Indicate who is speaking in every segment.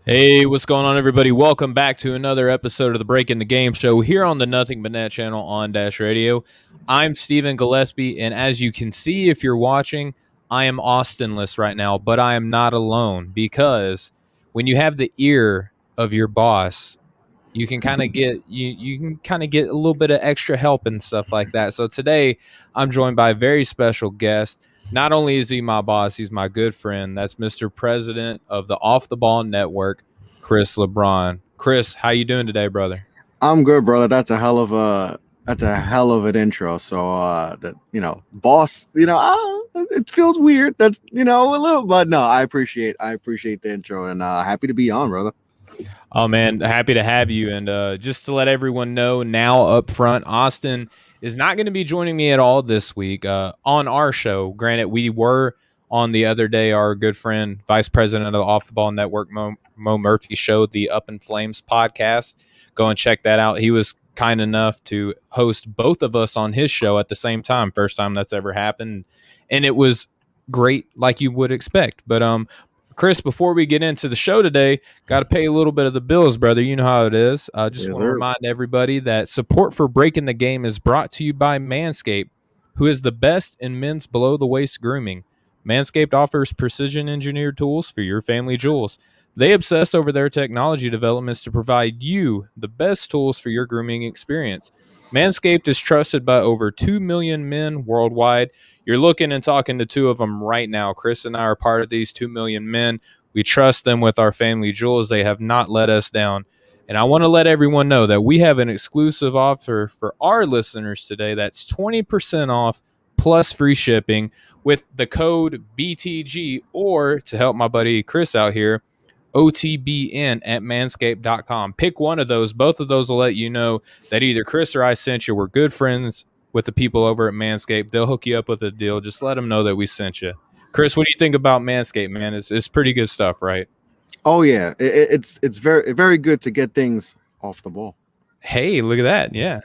Speaker 1: Hey, what's going on, everybody? Welcome back to another episode of the Breaking the Game show here on the Nothing But Net channel on Dash Radio. I'm Stephen Gillespie, and as you can see if you're watching, I am Austinless right now, but I am not alone because when you have the ear of your boss, you can kind of get you can kind of get a little bit of extra help and stuff like that. So today I'm joined by a very special guest. Not only is he my boss, he's my good friend. That's Mr. President of the Off the Ball Network, Chris LeBron. Chris, how you doing today, brother?
Speaker 2: I'm good, brother. That's a hell of an intro. So that boss, it feels weird. That's a little, but no, I appreciate the intro and happy to be on, brother.
Speaker 1: Oh man, happy to have you. And just to let everyone know now up front, Austin is not going to be joining me at all this week on our show. Granted, we were on the other day. Our good friend, Vice President of the Off the Ball Network, Mo Murphy, showed the Up in Flames podcast. Go and check that out. He was kind enough to host both of us on his show at the same time. First time that's ever happened, and it was great, like you would expect. But Chris, before we get into the show today, got to pay a little bit of the bills, brother. You know how it is. I just
Speaker 2: Yes,
Speaker 1: want to
Speaker 2: sir.
Speaker 1: remind everybody that support for Breaking the Game is brought to you by Manscaped, who is the best in men's below the waist grooming. Manscaped offers precision engineered tools for your family jewels. They obsess over their technology developments to provide you the best tools for your grooming experience. Manscaped is trusted by over 2 million men worldwide. You're looking and talking to two of them right now. Chris and I are part of these 2 million men. We trust them with our family jewels. They have not let us down. And I want to let everyone know that we have an exclusive offer for our listeners today. That's 20% off plus free shipping with the code BTG, or to help my buddy Chris out here, OTBN at manscaped.com. Pick one of those. Both of those will let you know that either Chris or I sent you. We're good friends with the people over at Manscaped. They'll hook you up with a deal. Just let them know that we sent you. Chris, what do you think about Manscaped, man? It's pretty good stuff, right?
Speaker 2: Oh yeah, it's very good to get things off the ball.
Speaker 1: Hey, look at that. Yeah.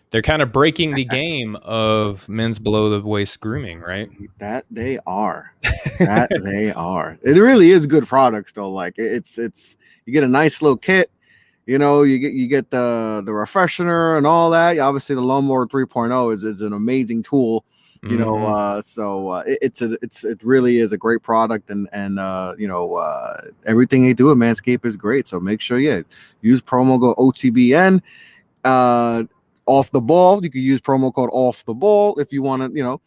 Speaker 1: They're kind of breaking the game of men's below the waist grooming, right?
Speaker 2: That they are, that they are. It really is good products though. Like it's you get a nice little kit. You get the refreshener and all that. Obviously, the lawnmower 3.0 is an amazing tool.
Speaker 1: Mm-hmm.
Speaker 2: It really is a great product, and everything they do at Manscaped is great. So make sure, use promo code OTBN. Off the ball, you could use promo code off the ball if you want to,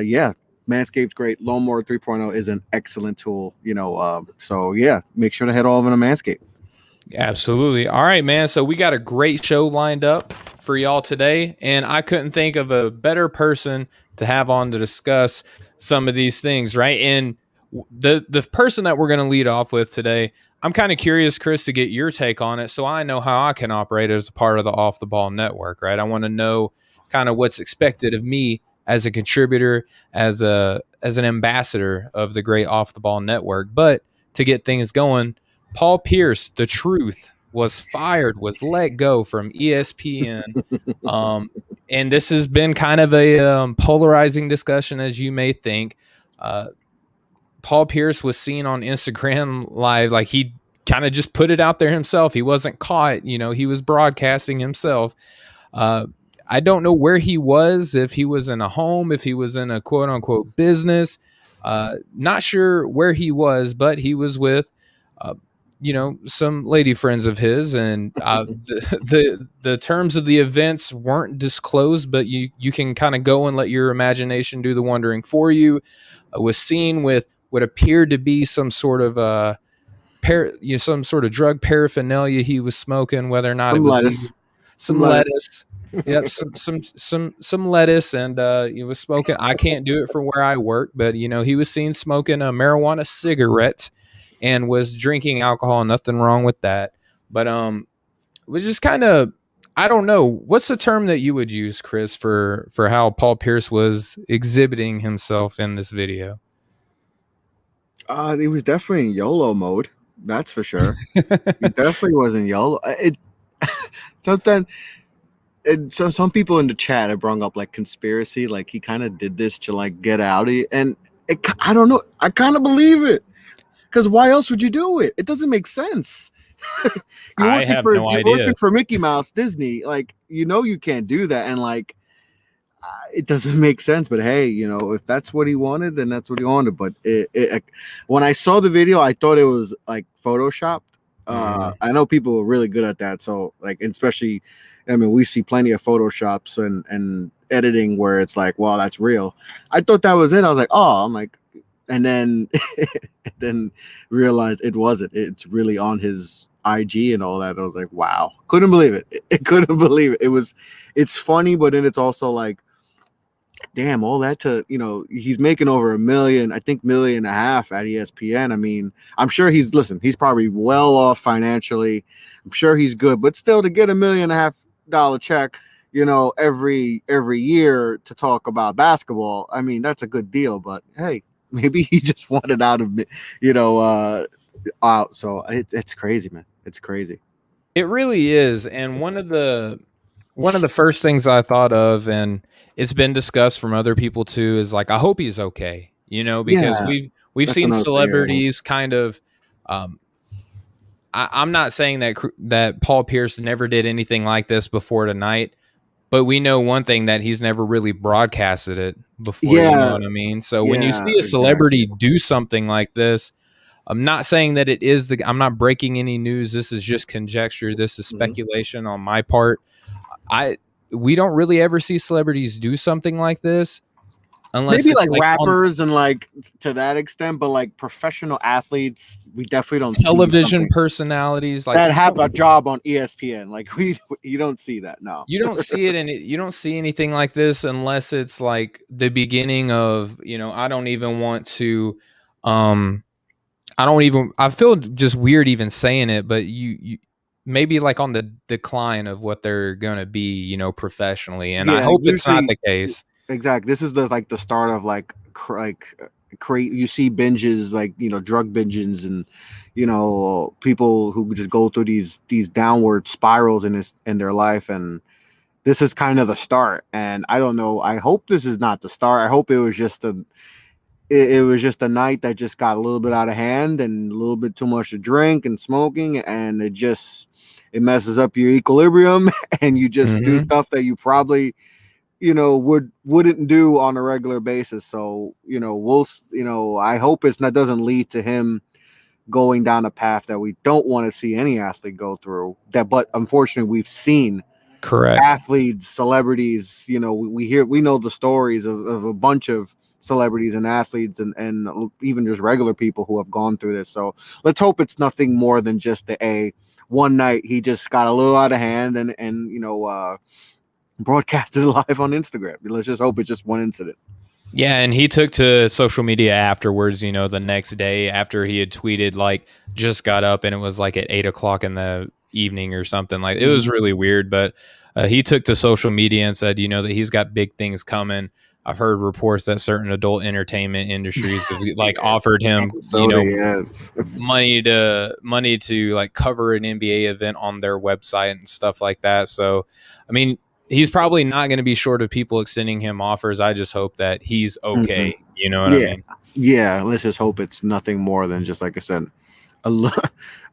Speaker 2: yeah, Manscaped's great. Lawnmower 3.0 is an excellent tool, so yeah, make sure to head over to Manscaped.
Speaker 1: Absolutely. All right, man. So we got a great show lined up for y'all today, and I couldn't think of a better person to have on to discuss some of these things, right? And the person that we're going to lead off with today, I'm kind of curious, Chris, to get your take on it, so I know how I can operate as a part of the Off the Ball Network, right? I want to know kind of what's expected of me as a contributor, as an ambassador of the great Off the Ball Network. But to get things going, Paul Pierce, the truth, was fired, was let go from ESPN. Um, and this has been kind of a polarizing discussion, as you may think. Paul Pierce was seen on Instagram Live, like he kind of just put it out there himself. He wasn't caught, he was broadcasting himself. I don't know where he was, if he was in a home, if he was in a quote unquote business. Not sure where he was, but he was with some lady friends of his, and the terms of the events weren't disclosed, but you can kind of go and let your imagination do the wondering for you. Was seen with what appeared to be some sort of some sort of drug paraphernalia he was smoking, whether or not it
Speaker 2: Some
Speaker 1: was legal.
Speaker 2: lettuce,
Speaker 1: Some lettuce. Yep, some lettuce, and he was smoking. I can't do it from where I work, but he was seen smoking a marijuana cigarette and was drinking alcohol. Nothing wrong with that, but was just kind of, I don't know, what's the term that you would use, Chris, for how Paul Pierce was exhibiting himself in this video?
Speaker 2: He was definitely in YOLO mode. That's for sure. He definitely was in YOLO. It sometimes. So some people in the chat have brought up like conspiracy, like he kind of did this to like get out of it, and I don't know. I kind of believe it. Because why else would you do it? It doesn't make sense.
Speaker 1: I have no
Speaker 2: You're
Speaker 1: idea.
Speaker 2: working for Mickey Mouse Disney, like you can't do that, and like it doesn't make sense. But hey, if that's what he wanted, then that's what he wanted. But when I saw the video, I thought it was like photoshopped. I know people are really good at that, so like, especially, I mean, we see plenty of photoshops and editing where it's like, wow, that's real. I thought that was it. I was like, oh, I'm like, and then then realized it wasn't. It's really on his IG and all that. I was like, wow, couldn't believe it. It couldn't believe it. It's funny, but then it's also like, damn, all that to, he's making over $1 million, I think $1.5 million at ESPN. I mean, I'm sure he's probably well off financially. I'm sure he's good, but still, to get $1.5 million check, every year to talk about basketball, I mean, that's a good deal. But hey, maybe he just wanted out of it, out. So it's crazy, man. It's crazy.
Speaker 1: It really is. And one of the first things I thought of, and it's been discussed from other people too, is like, I hope he's okay, because
Speaker 2: Yeah,
Speaker 1: we've
Speaker 2: that's
Speaker 1: seen
Speaker 2: another thing.
Speaker 1: celebrities kind of, I'm not saying that Paul Pierce never did anything like this before tonight, but we know one thing, that he's never really broadcasted it before, you know
Speaker 2: Yeah,
Speaker 1: what I mean? So when you
Speaker 2: yeah,
Speaker 1: see a
Speaker 2: exactly.
Speaker 1: celebrity do something like this, I'm not saying that I'm not breaking any news. This is just conjecture. This is
Speaker 2: Mhm.
Speaker 1: speculation on my part. I We don't really ever see celebrities do something like this unless
Speaker 2: Maybe
Speaker 1: it's
Speaker 2: like
Speaker 1: like on
Speaker 2: rappers and like to that extent, but like professional athletes, we definitely don't see
Speaker 1: television
Speaker 2: something
Speaker 1: personalities. Like
Speaker 2: that have a job on ESPN. Like you don't see that. No.
Speaker 1: you don't see it, and you don't see anything like this unless it's like the beginning of, I don't even want to, um, I feel just weird even saying it, but you maybe like on the decline of what they're gonna be, professionally, and I
Speaker 2: Yeah,
Speaker 1: hope it's not
Speaker 2: usually
Speaker 1: the case.
Speaker 2: exactly. This is the start of like create. You see binges like drug binges and people who just go through these downward spirals in their life, and this is kind of the start. And I don't know. I hope this is not the start. I hope it was just a night that just got a little bit out of hand and a little bit too much to drink and smoking, and it messes up your equilibrium, and you just do
Speaker 1: Hmm.
Speaker 2: stuff that you probably wouldn't do on a regular basis. So I hope it's not doesn't lead to him going down a path that we don't want to see any athlete go through. But unfortunately, we've seen
Speaker 1: Correct.
Speaker 2: athletes, celebrities. We know the stories of a bunch of celebrities and athletes and even just regular people who have gone through this. So let's hope it's nothing more than just a one night he just got a little out of hand and broadcasted live on Instagram. Let's just hope it's just one incident.
Speaker 1: Yeah, and he took to social media afterwards, the next day after he had tweeted, like, just got up, and it was like at 8 o'clock in the evening or something. Like, it was
Speaker 2: Mm-hmm.
Speaker 1: really weird, but he took to social media and said, that he's got big things coming. I've heard reports that certain adult entertainment industries have like
Speaker 2: Yeah,
Speaker 1: offered him,
Speaker 2: so yes.
Speaker 1: money to like cover an NBA event on their website and stuff like that. So, I mean, he's probably not going to be short of people extending him offers. I just hope that he's
Speaker 2: Mm-hmm.
Speaker 1: okay. You know what I
Speaker 2: Yeah,
Speaker 1: mean?
Speaker 2: yeah. Let's just hope it's nothing more than just like I said,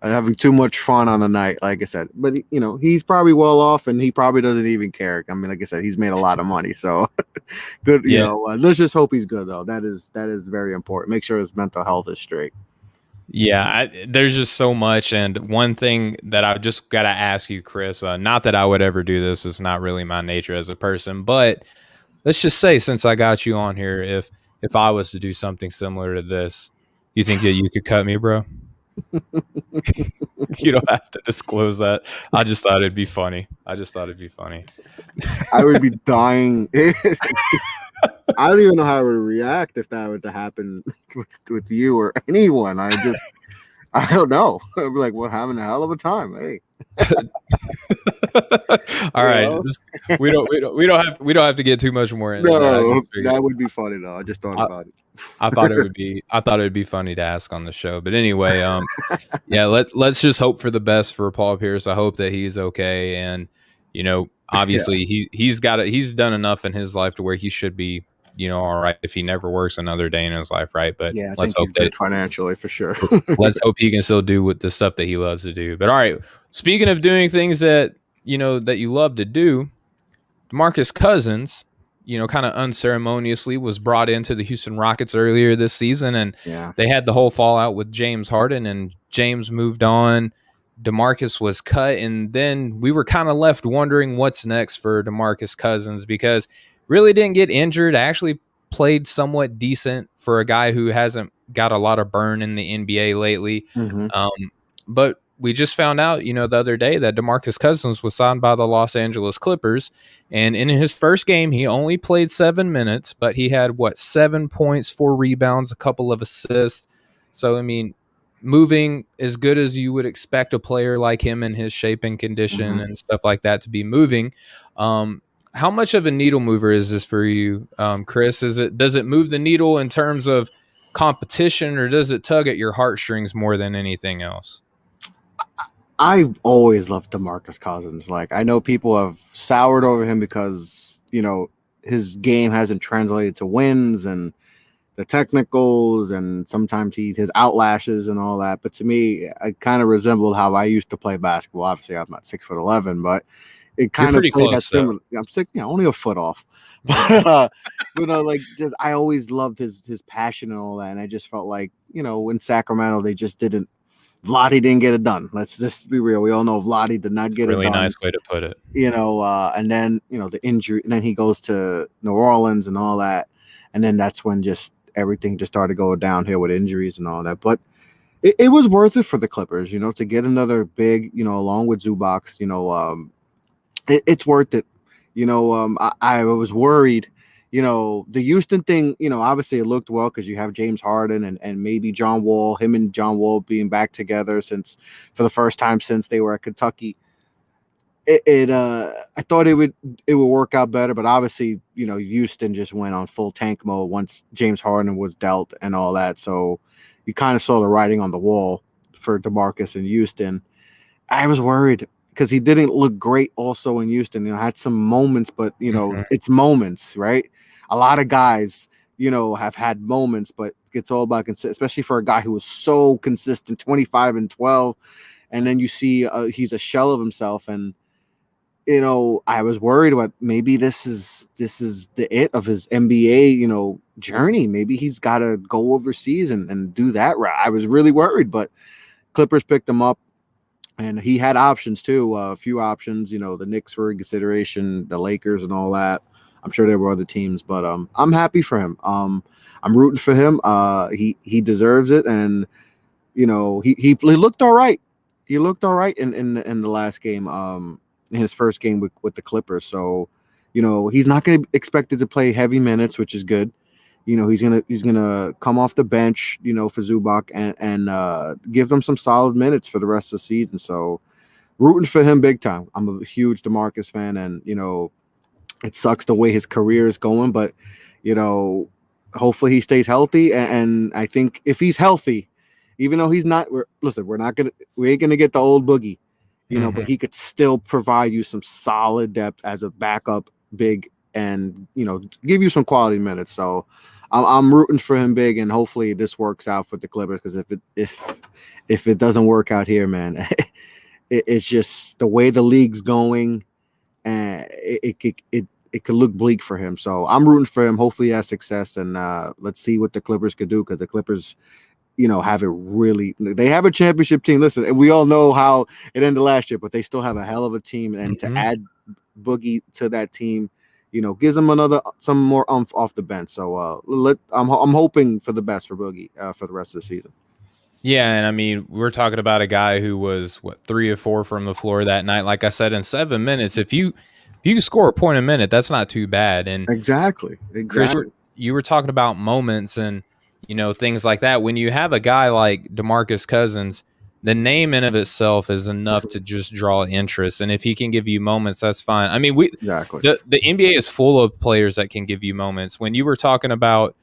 Speaker 2: having too much fun on a night, like I said. But he's probably well off, and he probably doesn't even care. I mean, like I said, he's made a lot of money, so good.
Speaker 1: Yeah.
Speaker 2: Let's just hope he's good, though. That is very important. Make sure his mental health is straight.
Speaker 1: Yeah, there's just so much. And one thing that I just got to ask you, Chris, not that I would ever do this, it's not really my nature as a person, but let's just say, since I got you on here, if I was to do something similar to this, you think that you could cut me, bro? You don't have to disclose that. I just thought it'd be funny. I just thought it'd be funny.
Speaker 2: I would be dying. I don't even know how I would react if that were to happen with you or anyone. I don't know. I'd be like, "What, having a hell of a time?" Hey,
Speaker 1: All
Speaker 2: you
Speaker 1: right,
Speaker 2: know.
Speaker 1: we don't have to get too much more into that. I
Speaker 2: No,
Speaker 1: just figured
Speaker 2: that would be funny though. I just thought
Speaker 1: I,
Speaker 2: about it.
Speaker 1: I thought it would be funny to ask on the show. But anyway, yeah, let's just hope for the best for Paul Pierce. I hope that he's okay, and
Speaker 2: Yeah.
Speaker 1: obviously he's done enough in his life to where he should be all right if he never works another day in his life, right? But
Speaker 2: Yeah, I
Speaker 1: let's
Speaker 2: think
Speaker 1: hope
Speaker 2: he's
Speaker 1: that
Speaker 2: good financially for sure.
Speaker 1: let's hope he can still do with the stuff that he loves to do. But all right, speaking of doing things that that you love to do, DeMarcus Cousins, kind of unceremoniously was brought into the Houston Rockets earlier this season, and
Speaker 2: Yeah.
Speaker 1: they had the whole fallout with James Harden, and James moved on. DeMarcus was cut, and then we were kind of left wondering what's next for DeMarcus Cousins because really didn't get injured. Actually played somewhat decent for a guy who hasn't got a lot of burn in the NBA lately.
Speaker 2: Hmm.
Speaker 1: Um, but we just found out, the other day that DeMarcus Cousins was signed by the Los Angeles Clippers. And in his first game, he only played 7 minutes, but he had 7 points, 4 rebounds, a couple of assists. So, I mean, moving as good as you would expect a player like him in his shape and condition
Speaker 2: Hmm.
Speaker 1: and stuff like that to be moving. How much of a needle mover is this for you, Chris? Does it move the needle in terms of competition, or does it tug at your heartstrings more than anything else?
Speaker 2: I've always loved DeMarcus Cousins. Like, I know people have soured over him because, his game hasn't translated to wins and the technicals, and sometimes his outlashes and all that. But to me, it kind of resembled how I used to play basketball. Obviously, I'm not 6'11", but it
Speaker 1: You're
Speaker 2: kind of
Speaker 1: pretty
Speaker 2: played that
Speaker 1: close, though.
Speaker 2: similar. I'm sick, only a foot off. But like, just I always loved his passion and all that, and I just felt like in Sacramento they just didn't. Vlade didn't get it done. Let's just be real. We all know Vlade did not
Speaker 1: It's a
Speaker 2: get it
Speaker 1: really
Speaker 2: done.
Speaker 1: nice way to put it.
Speaker 2: And then the injury, and then he goes to New Orleans and all that, and then that's when just everything just started going downhill with injuries and all that. But it was worth it for the Clippers, to get another big, along with Zubac. It's worth it. I was worried. The Houston thing, obviously it looked well because you have James Harden and maybe John Wall, him and John Wall being back together for the first time since they were at Kentucky. I thought it would work out better, but obviously, Houston just went on full tank mode once James Harden was dealt and all that. So you kind of saw the writing on the wall for DeMarcus in Houston. I was worried because he didn't look great also in Houston. Had some moments, but it's moments, right? A lot of guys, have had moments, but it's all about especially for a guy who was so consistent, 25 and 12, and then you see he's a shell of himself. And I was worried about maybe this is the it of his NBA, journey. Maybe he's got to go overseas and do that route. I was really worried, but Clippers picked him up. And he had options too, a few options. The Knicks were in consideration, the Lakers and all that. I'm sure there were other teams, but I'm happy for him. I'm rooting for him. He deserves it, and he looked all right. He looked all right in the last game, in his first game with the Clippers. So, he's not going to be expected to play heavy minutes, which is good. He's gonna come off the bench, for Zubac and give them some solid minutes for the rest of the season. So rooting for him big time. I'm a huge DeMarcus fan, and it sucks the way his career is going, but hopefully he stays healthy. And I think if he's healthy, even though he's not, we ain't gonna get the old Boogie, but he could still provide you some solid depth as a backup big and give you some quality minutes. So I'm rooting for him big, and hopefully this works out for the Clippers, because if it doesn't work out here, man, it's just the way the league's going, and it could look bleak for him. So I'm rooting for him. Hopefully he has success, and let's see what the Clippers could do, because the Clippers, they have a championship team. Listen, we all know how it ended last year, but they still have a hell of a team, and to add Boogie to that team, gives them some more off the bench. So I'm hoping for the best for Boogie for the rest of the season.
Speaker 1: Yeah, and I mean, we're talking about a guy who was 3 or 4 from the floor that night. Like I said, in 7 minutes, if you score a point a minute, that's not too bad. And
Speaker 2: Exactly.
Speaker 1: Chris, you were talking about moments and things like that. When you have a guy like DeMarcus Cousins, the name in of itself is enough to just draw interest. And if he can give you moments, that's fine. I mean, the NBA is full of players that can give you moments. When you were talking about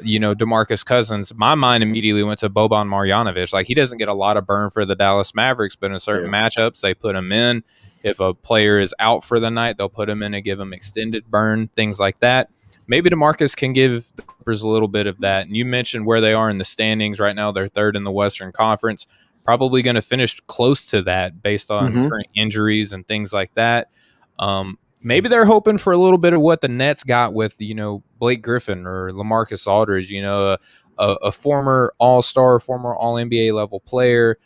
Speaker 1: DeMarcus Cousins, my mind immediately went to Boban Marjanovic. Like, he doesn't get a lot of burn for the Dallas Mavericks, but in certain matchups, they put him in. If a player is out for the night, they'll put him in and give him extended burn, things like that. maybe DeMarcus can give the Clippers a little bit of that. And you mentioned where they are in the standings right now. They're third in the Western Conference, probably going to finish close to that based on
Speaker 2: Mm-hmm.
Speaker 1: current injuries and things like that. Maybe they're hoping for a little bit of what the Nets got with, Blake Griffin or LaMarcus Aldridge, a former All-Star, former All-NBA level player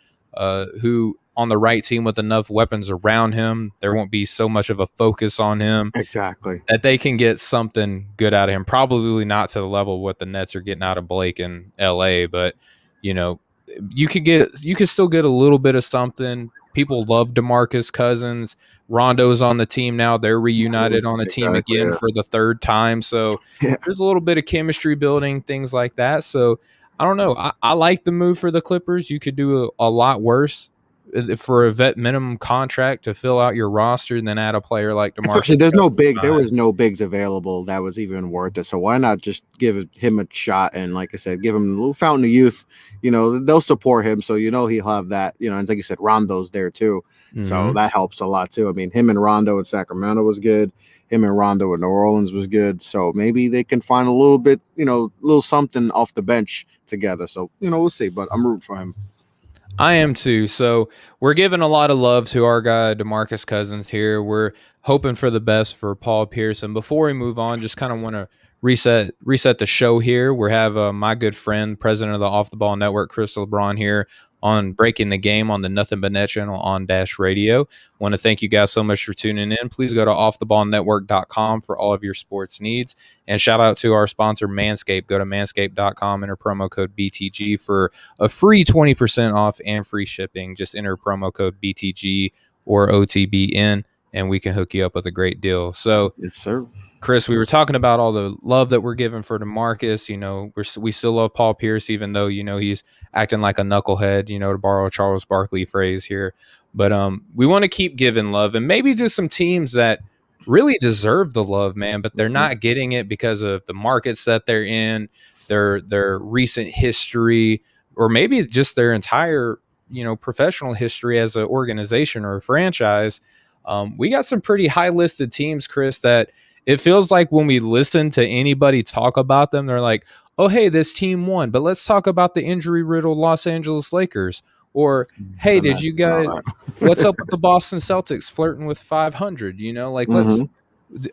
Speaker 1: who on the right team with enough weapons around him, there won't be so much of a focus on him
Speaker 2: Exactly.
Speaker 1: that they can get something good out of him. Probably not to the level of what the Nets are getting out of Blake in LA, but you could still get a little bit of something. People love DeMarcus Cousins. Rondo's on the team now. They're reunited on a team
Speaker 2: Exactly.
Speaker 1: again
Speaker 2: Yeah.
Speaker 1: for the third time. So
Speaker 2: Yeah.
Speaker 1: there's a little bit of chemistry building, things like that. So I don't know. I like the move for the Clippers. You could do a lot worse for a vet minimum contract to fill out your roster and then add a player like
Speaker 2: Especially
Speaker 1: DeMarcus
Speaker 2: there
Speaker 1: Cousins.
Speaker 2: was no bigs available that was even worth it. So why not just give him a shot and, like I said, give him a little fountain of youth. They'll support him, so he'll have that. And like you said, Rondo's there too, so that helps a lot too. I mean, him and Rondo in Sacramento was good. Him and Rondo in New Orleans was good. So maybe they can find a little bit, little something off the bench together. So we'll see. But I'm rooting for him.
Speaker 1: I am too. So we're giving a lot of love to our guy DeMarcus Cousins here. We're hoping for the best for Paul Pierce. And before we move on, just kind of want to reset the show here. We have my good friend, president of the Off the Ball Network, Chris LeBron here on Breaking the Game on the Nothing But Net channel on Dash Radio. Want to thank you guys so much for tuning in. Please go to offtheballnetwork.com for all of your sports needs. And shout out to our sponsor, Manscaped. Go to manscaped.com, enter promo code BTG for a free 20% off and free shipping. Just enter promo code BTG or OTBN, and we can hook you up with a great deal. So,
Speaker 2: yes, sir.
Speaker 1: Chris, we were talking about all the love that we're giving for DeMarcus. We still love Paul Pierce, even though he's acting like a knucklehead. To borrow a Charles Barkley phrase here. But we want to keep giving love, and maybe just some teams that really deserve the love, man. But they're not getting it because of the markets that they're in, their recent history, or maybe just their entire professional history as an organization or a franchise. We got some pretty high listed teams, Chris, that it feels like when we listen to anybody talk about them, they're like, oh, hey, this team won, but let's talk about the injury riddled Los Angeles Lakers. Or, hey, did you guys, what's up with the Boston Celtics flirting with 500? Let's,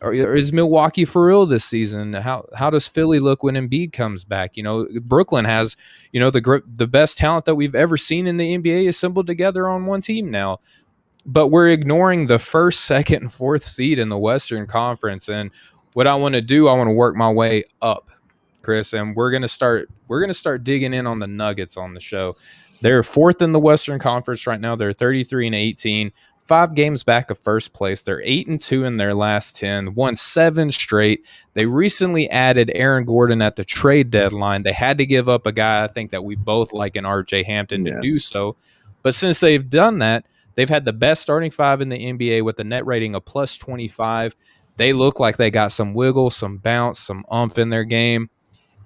Speaker 1: is Milwaukee for real this season? How does Philly look when Embiid comes back? Brooklyn has, the best talent that we've ever seen in the NBA assembled together on one team now. But we're ignoring the first, second, and fourth seed in the Western Conference. And what I want to do, I want to work my way up, Chris. And we're gonna start digging in on the Nuggets on the show. They're fourth in the Western Conference right now. They're 33-18, 5 games back of first place. They're 8-2 in their last 10, won 7 straight. They recently added Aaron Gordon at the trade deadline. They had to give up a guy I think that we both like in RJ Hampton to do so. But since they've done that, they've had the best starting 5 in the NBA with a net rating of plus 25. They look like they got some wiggle, some bounce, some oomph in their game,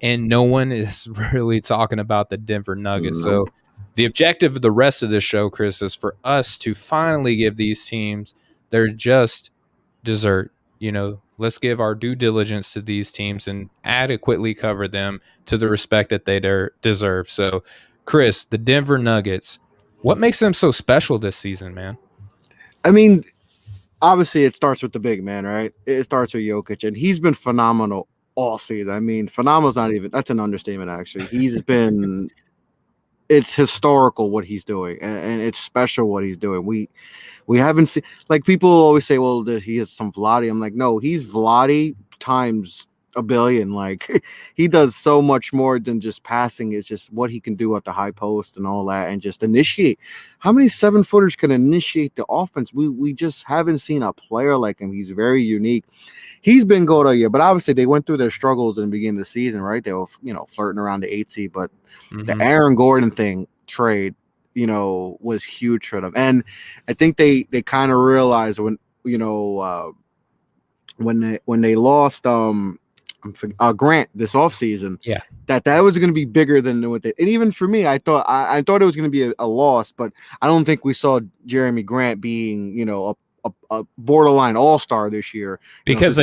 Speaker 1: and no one is really talking about the Denver Nuggets. So the objective of the rest of this show, Chris, is for us to finally give these teams their just dessert. Let's give our due diligence to these teams and adequately cover them to the respect that they deserve. So, Chris, the Denver Nuggets, what makes them so special this season, man?
Speaker 2: I mean, obviously it starts with the big man, right? It starts with Jokic, and he's been phenomenal all season. I mean, phenomenal's that's an understatement, actually. He's been, it's historical what he's doing, and it's special what he's doing. We haven't seen, like, people always say, well, he has some Vlade. I'm like, no, he's Vlade times a billion. Like, he does so much more than just passing. It's just what he can do at the high post and all that, and just initiate. How many 7-footers can initiate the offense? We just haven't seen a player like him. He's very unique. He's been good all year, but obviously they went through their struggles in the beginning of the season, right? They were, flirting around the 8 seed, but the Aaron Gordon trade, was huge for them. And I think they kind of realized when they lost Grant this offseason, that was going to be bigger than what they. And even for me, I thought it was going to be a loss, but I don't think we saw Jeremy Grant being a borderline all-star this year
Speaker 1: because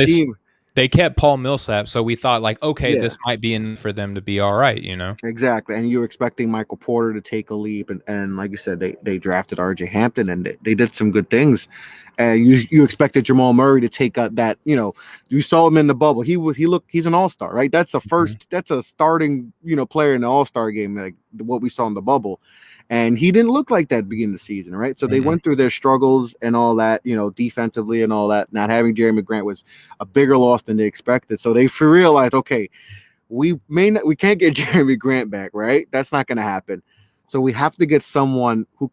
Speaker 1: they they kept Paul Millsap, so we thought like, okay,
Speaker 2: Yeah.
Speaker 1: this might be enough for them to be all right, you know?
Speaker 2: Exactly, and you're expecting Michael Porter to take a leap, and like you said, they drafted R.J. Hampton, and they did some good things. And you expected Jamal Murray to take that. You saw him in the bubble. He's an all-star, right? That's a
Speaker 1: Mhm.
Speaker 2: that's a starting player in the all-star game, like what we saw in the bubble, and he didn't look like that beginning of the season, right? So they
Speaker 1: Mhm.
Speaker 2: went through their struggles and all that, defensively and all that. Not having Jeremy Grant was a bigger loss than they expected, so they realized, okay, we can't get Jeremy Grant back, right? That's not going to happen. So we have to get someone who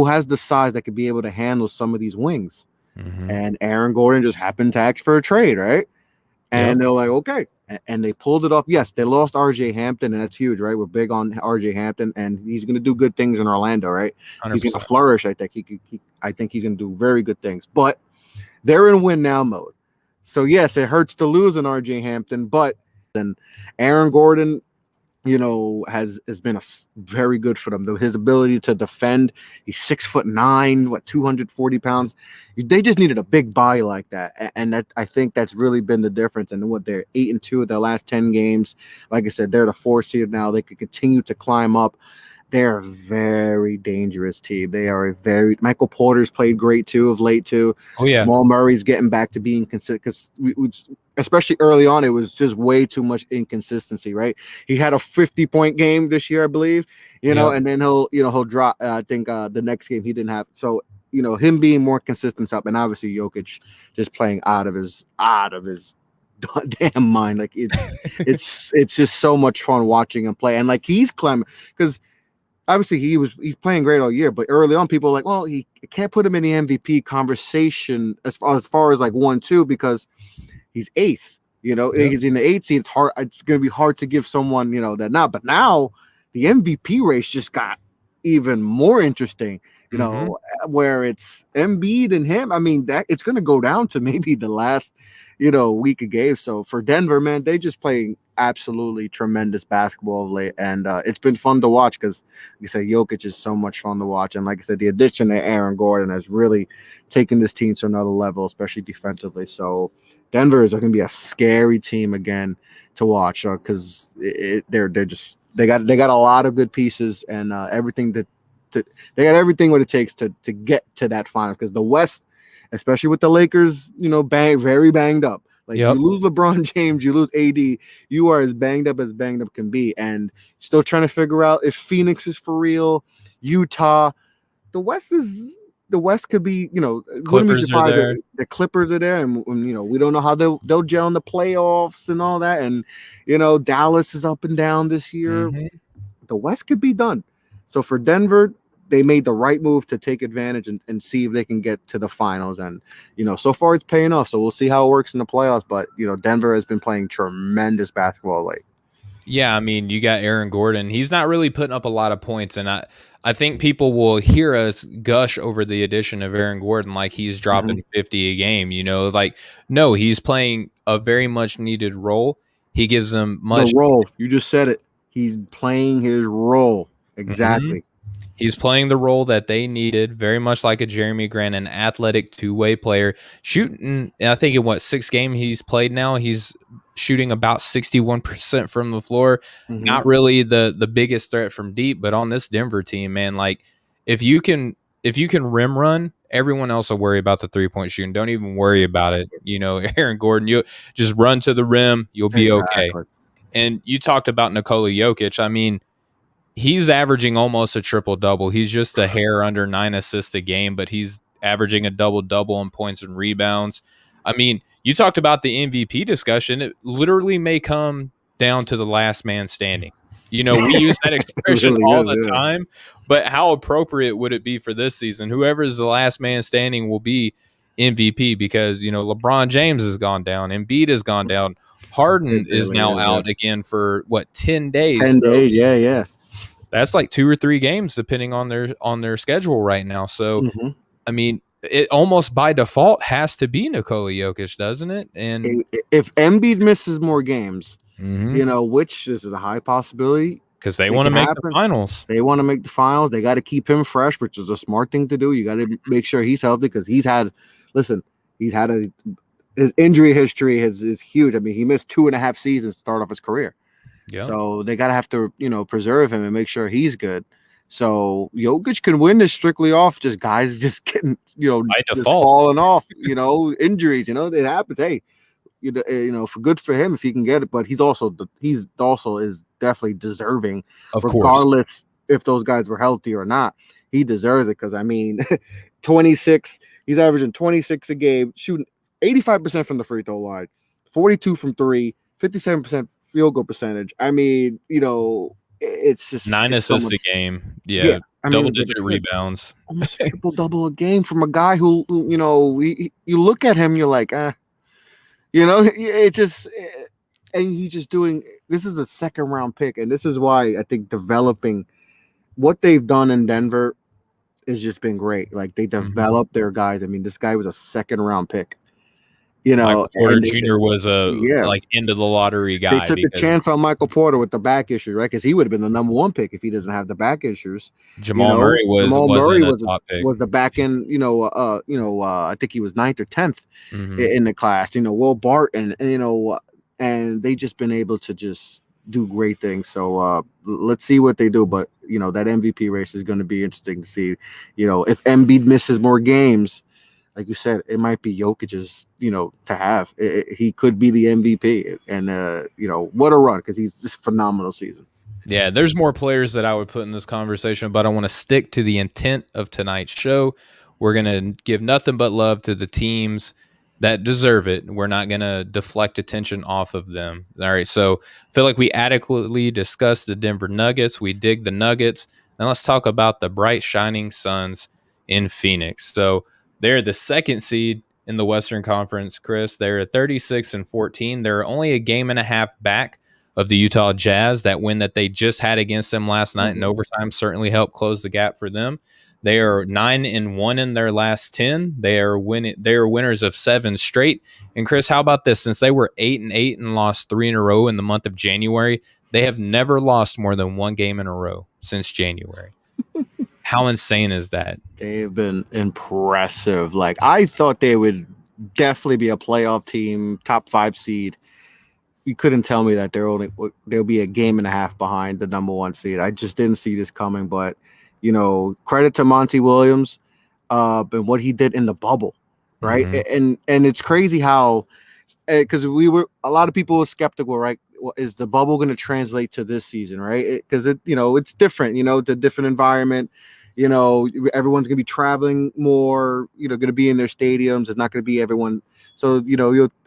Speaker 2: has the size that could be able to handle some of these wings.
Speaker 1: Mhm.
Speaker 2: And Aaron Gordon just happened to ask for a trade, right?
Speaker 1: Yep.
Speaker 2: And they're like, okay. And they pulled it off. Yes, they lost RJ Hampton, and that's huge, right? We're big on RJ Hampton, and he's going to do good things in Orlando, right? He's going to
Speaker 1: 100%.
Speaker 2: flourish. I think I think he's going to do very good things. But they're in win now mode. So yes, it hurts to lose an RJ Hampton, but then Aaron Gordon, has been very good for them. His ability to defend. He's 6'9", 240 pounds. They just needed a big body like that, and that I think that's really been the difference. And what they're 8-2 of their last 10 games. Like I said, they're the 4th seed now. They could continue to climb up. They're a very dangerous team. They are Michael Porter's played great too of late too.
Speaker 1: Oh yeah.
Speaker 2: Jamal Murray's getting back to being consistent because especially early on, it was just way too much inconsistency, right? He had a 50-point game this year, I believe,
Speaker 1: Yep.
Speaker 2: and then he'll drop. I think the next game he didn't have. So, him being more consistent up, and obviously Jokic just playing out of his damn mind. Like it's just so much fun watching him play, and like he's climbing because obviously he's playing great all year, but early on people were like, well, he can't put him in the MVP conversation as far as like 1-2 because he's 8th.
Speaker 1: Yep.
Speaker 2: He's in the 8th seed. It's going to be hard to give someone that now. But now the MVP race just got even more interesting.
Speaker 1: Mhm.
Speaker 2: Where it's Embiid and him. I mean, that it's going to go down to maybe the last week of games. So for Denver, man, they just playing absolutely tremendous basketball of late, and it's been fun to watch because, like I said, Jokic is so much fun to watch, and like I said, the addition of Aaron Gordon has really taken this team to another level, especially defensively. So Denver is going to be a scary team again to watch because they got a lot of good pieces and everything they got everything what it takes to get to that final because the West, especially with the Lakers, very banged up. Like
Speaker 1: Yep.
Speaker 2: you lose LeBron James, you lose AD, you are as banged up can be, and still trying to figure out if Phoenix is for real, Utah. The West could be, wouldn't be
Speaker 1: Clippers are
Speaker 2: surprised
Speaker 1: there.
Speaker 2: if the Clippers are there, and we don't know how they'll gel in the playoffs and all that, and Dallas is up and down this year.
Speaker 1: Mhm.
Speaker 2: The West could be done. So for Denver, they made the right move to take advantage and see if they can get to the finals. And, so far it's paying off. So we'll see how it works in the playoffs. But, Denver has been playing tremendous basketball late.
Speaker 1: Yeah, I mean, you got Aaron Gordon. He's not really putting up a lot of points, and I think people will hear us gush over the addition of Aaron Gordon like he's dropping 50 a game. Like no, he's playing a very much needed role. He gives them much
Speaker 2: The role. You just said it. He's playing his role. Exactly.
Speaker 1: He's playing the role that they needed, very much like a Jeremy Grant, an athletic two-way player. Shooting, I think in 6 games he's played now, he's shooting about 61% from the floor. Not really the biggest threat from deep, but on this Denver team, man, like if you can rim run, everyone else will worry about the three-point shooting. Don't even worry about it. Aaron Gordon, you just run to the rim, you'll be okay. And you talked about Nikola Jokic. I mean, he's averaging almost a triple-double. He's just a hair under 9 assists a game, but he's averaging a double-double in points and rebounds. I mean, you talked about the MVP discussion. It literally may come down to the last man standing. We use that expression
Speaker 2: really
Speaker 1: all
Speaker 2: is,
Speaker 1: the
Speaker 2: yeah.
Speaker 1: time, but how appropriate would it be for this season? Whoever is the last man standing will be MVP because, LeBron James has gone down. Embiid has gone down. Harden is now out again for 10 days.
Speaker 2: 10 days, yeah.
Speaker 1: That's like 2 or 3 games depending on their schedule right now. So, I mean, it almost by default has to be Nikola Jokic, doesn't it? And
Speaker 2: if Embiid misses more games, which is a high possibility
Speaker 1: because they want to make the finals.
Speaker 2: They want to make the finals. They got to keep him fresh, which is a smart thing to do. You got to make sure he's healthy because he's had his injury history is huge. I mean, he missed 2.5 seasons to start off his career.
Speaker 1: Yeah.
Speaker 2: So they gotta have to, preserve him and make sure he's good. So Jokic can win this strictly off just guys just getting,
Speaker 1: By
Speaker 2: just
Speaker 1: default.
Speaker 2: falling off, injuries, it happens. Hey, for good for him if he can get it, but he's also is definitely deserving,
Speaker 1: Of course.
Speaker 2: regardless if those guys were healthy or not. He deserves it because I mean, 26. He's averaging 26 a game, shooting 85% from the free throw line, 42 from three, 57% field goal percentage. I mean, it's just
Speaker 1: 9
Speaker 2: it's so
Speaker 1: assists a
Speaker 2: much.
Speaker 1: game.
Speaker 2: Yeah,
Speaker 1: Yeah.
Speaker 2: I
Speaker 1: Double
Speaker 2: mean, like I
Speaker 1: digit
Speaker 2: said,
Speaker 1: rebounds.
Speaker 2: almost triple double a game from a guy who you look at him, you're like, it just, and he's just doing. This is a second round pick, and this is why I think developing what they've done in Denver has just been great. Like they developed their guys. I mean, this guy was a second round pick,
Speaker 1: Michael Porter
Speaker 2: and
Speaker 1: Jr. was a
Speaker 2: yeah,
Speaker 1: like end of the lottery
Speaker 2: they
Speaker 1: guy
Speaker 2: took a
Speaker 1: because
Speaker 2: chance on Michael Porter with the back issue, right? Because he would have been the number one pick if he doesn't have the back issues.
Speaker 1: Jamal Murray
Speaker 2: Jamal
Speaker 1: wasn't
Speaker 2: Murray
Speaker 1: a top pick.
Speaker 2: was the back end. I think he was 9th or 10th in the class. Will Barton, and they just been able to just do great things. So let's see what they do. But that MVP race is going to be interesting to see. If Embiid misses more games, like you said, it might be Jokic's, to have. He could be the MVP, and what a run because he's just phenomenal season.
Speaker 1: Yeah, there's more players that I would put in this conversation, but I want to stick to the intent of tonight's show. We're going to give nothing but love to the teams that deserve it. We're not going to deflect attention off of them. All right, so I feel like we adequately discussed the Denver Nuggets. We dig the Nuggets. Now let's talk about the bright, shining Suns in Phoenix. So they're the second seed in the Western Conference, Chris. They're at 36-14. They're only a game and a half back of the Utah Jazz. That win that they just had against them last night in overtime certainly helped close the gap for them. They are 9-1 in their last 10. They are winners of 7 straight. And Chris, how about this? Since they were 8-8 and lost 3 in a row in the month of January, they have never lost more than 1 game in a row since January. How insane is that?
Speaker 2: They've been impressive. Like I thought they would definitely be a playoff team, top 5 seed. You couldn't tell me that they'll be a game and a half behind the number 1 seed. I just didn't see this coming. But credit to Monty Williams, and what he did in the bubble, right? And it's crazy how, because a lot of people were skeptical, right? Is the bubble going to translate to this season, right? Because it's different, it's a different environment. Everyone's going to be traveling more, going to be in their stadiums. It's not going to be everyone. So,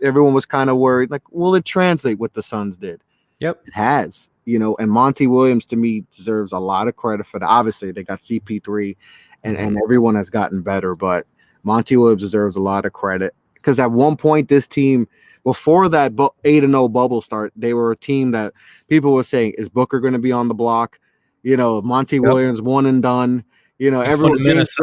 Speaker 2: everyone was kind of worried, like, will it translate what the Suns did?
Speaker 1: Yep.
Speaker 2: It has, and Monty Williams, to me, deserves a lot of credit for that. Obviously, they got CP3 and everyone has gotten better, but Monty Williams deserves a lot of credit because at one point, this team, before that 8-0 bubble start, they were a team that people were saying, is Booker going to be on the block? Monty Williams, one and done. Everyone, James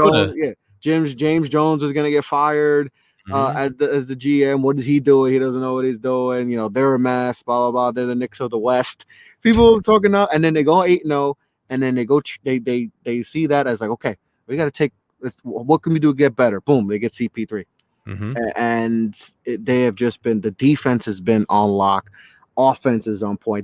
Speaker 2: Jones is going to get fired as the GM. What is he doing? He doesn't know what he's doing. They're a mess. Blah blah blah. They're the Knicks of the West. People are talking now, and then they go 8-0, and then they go. They see that as like, okay, we got to take this. What can we do to get better? Boom, they get CP3, and they have just been. The defense has been on lock. Offense is on point.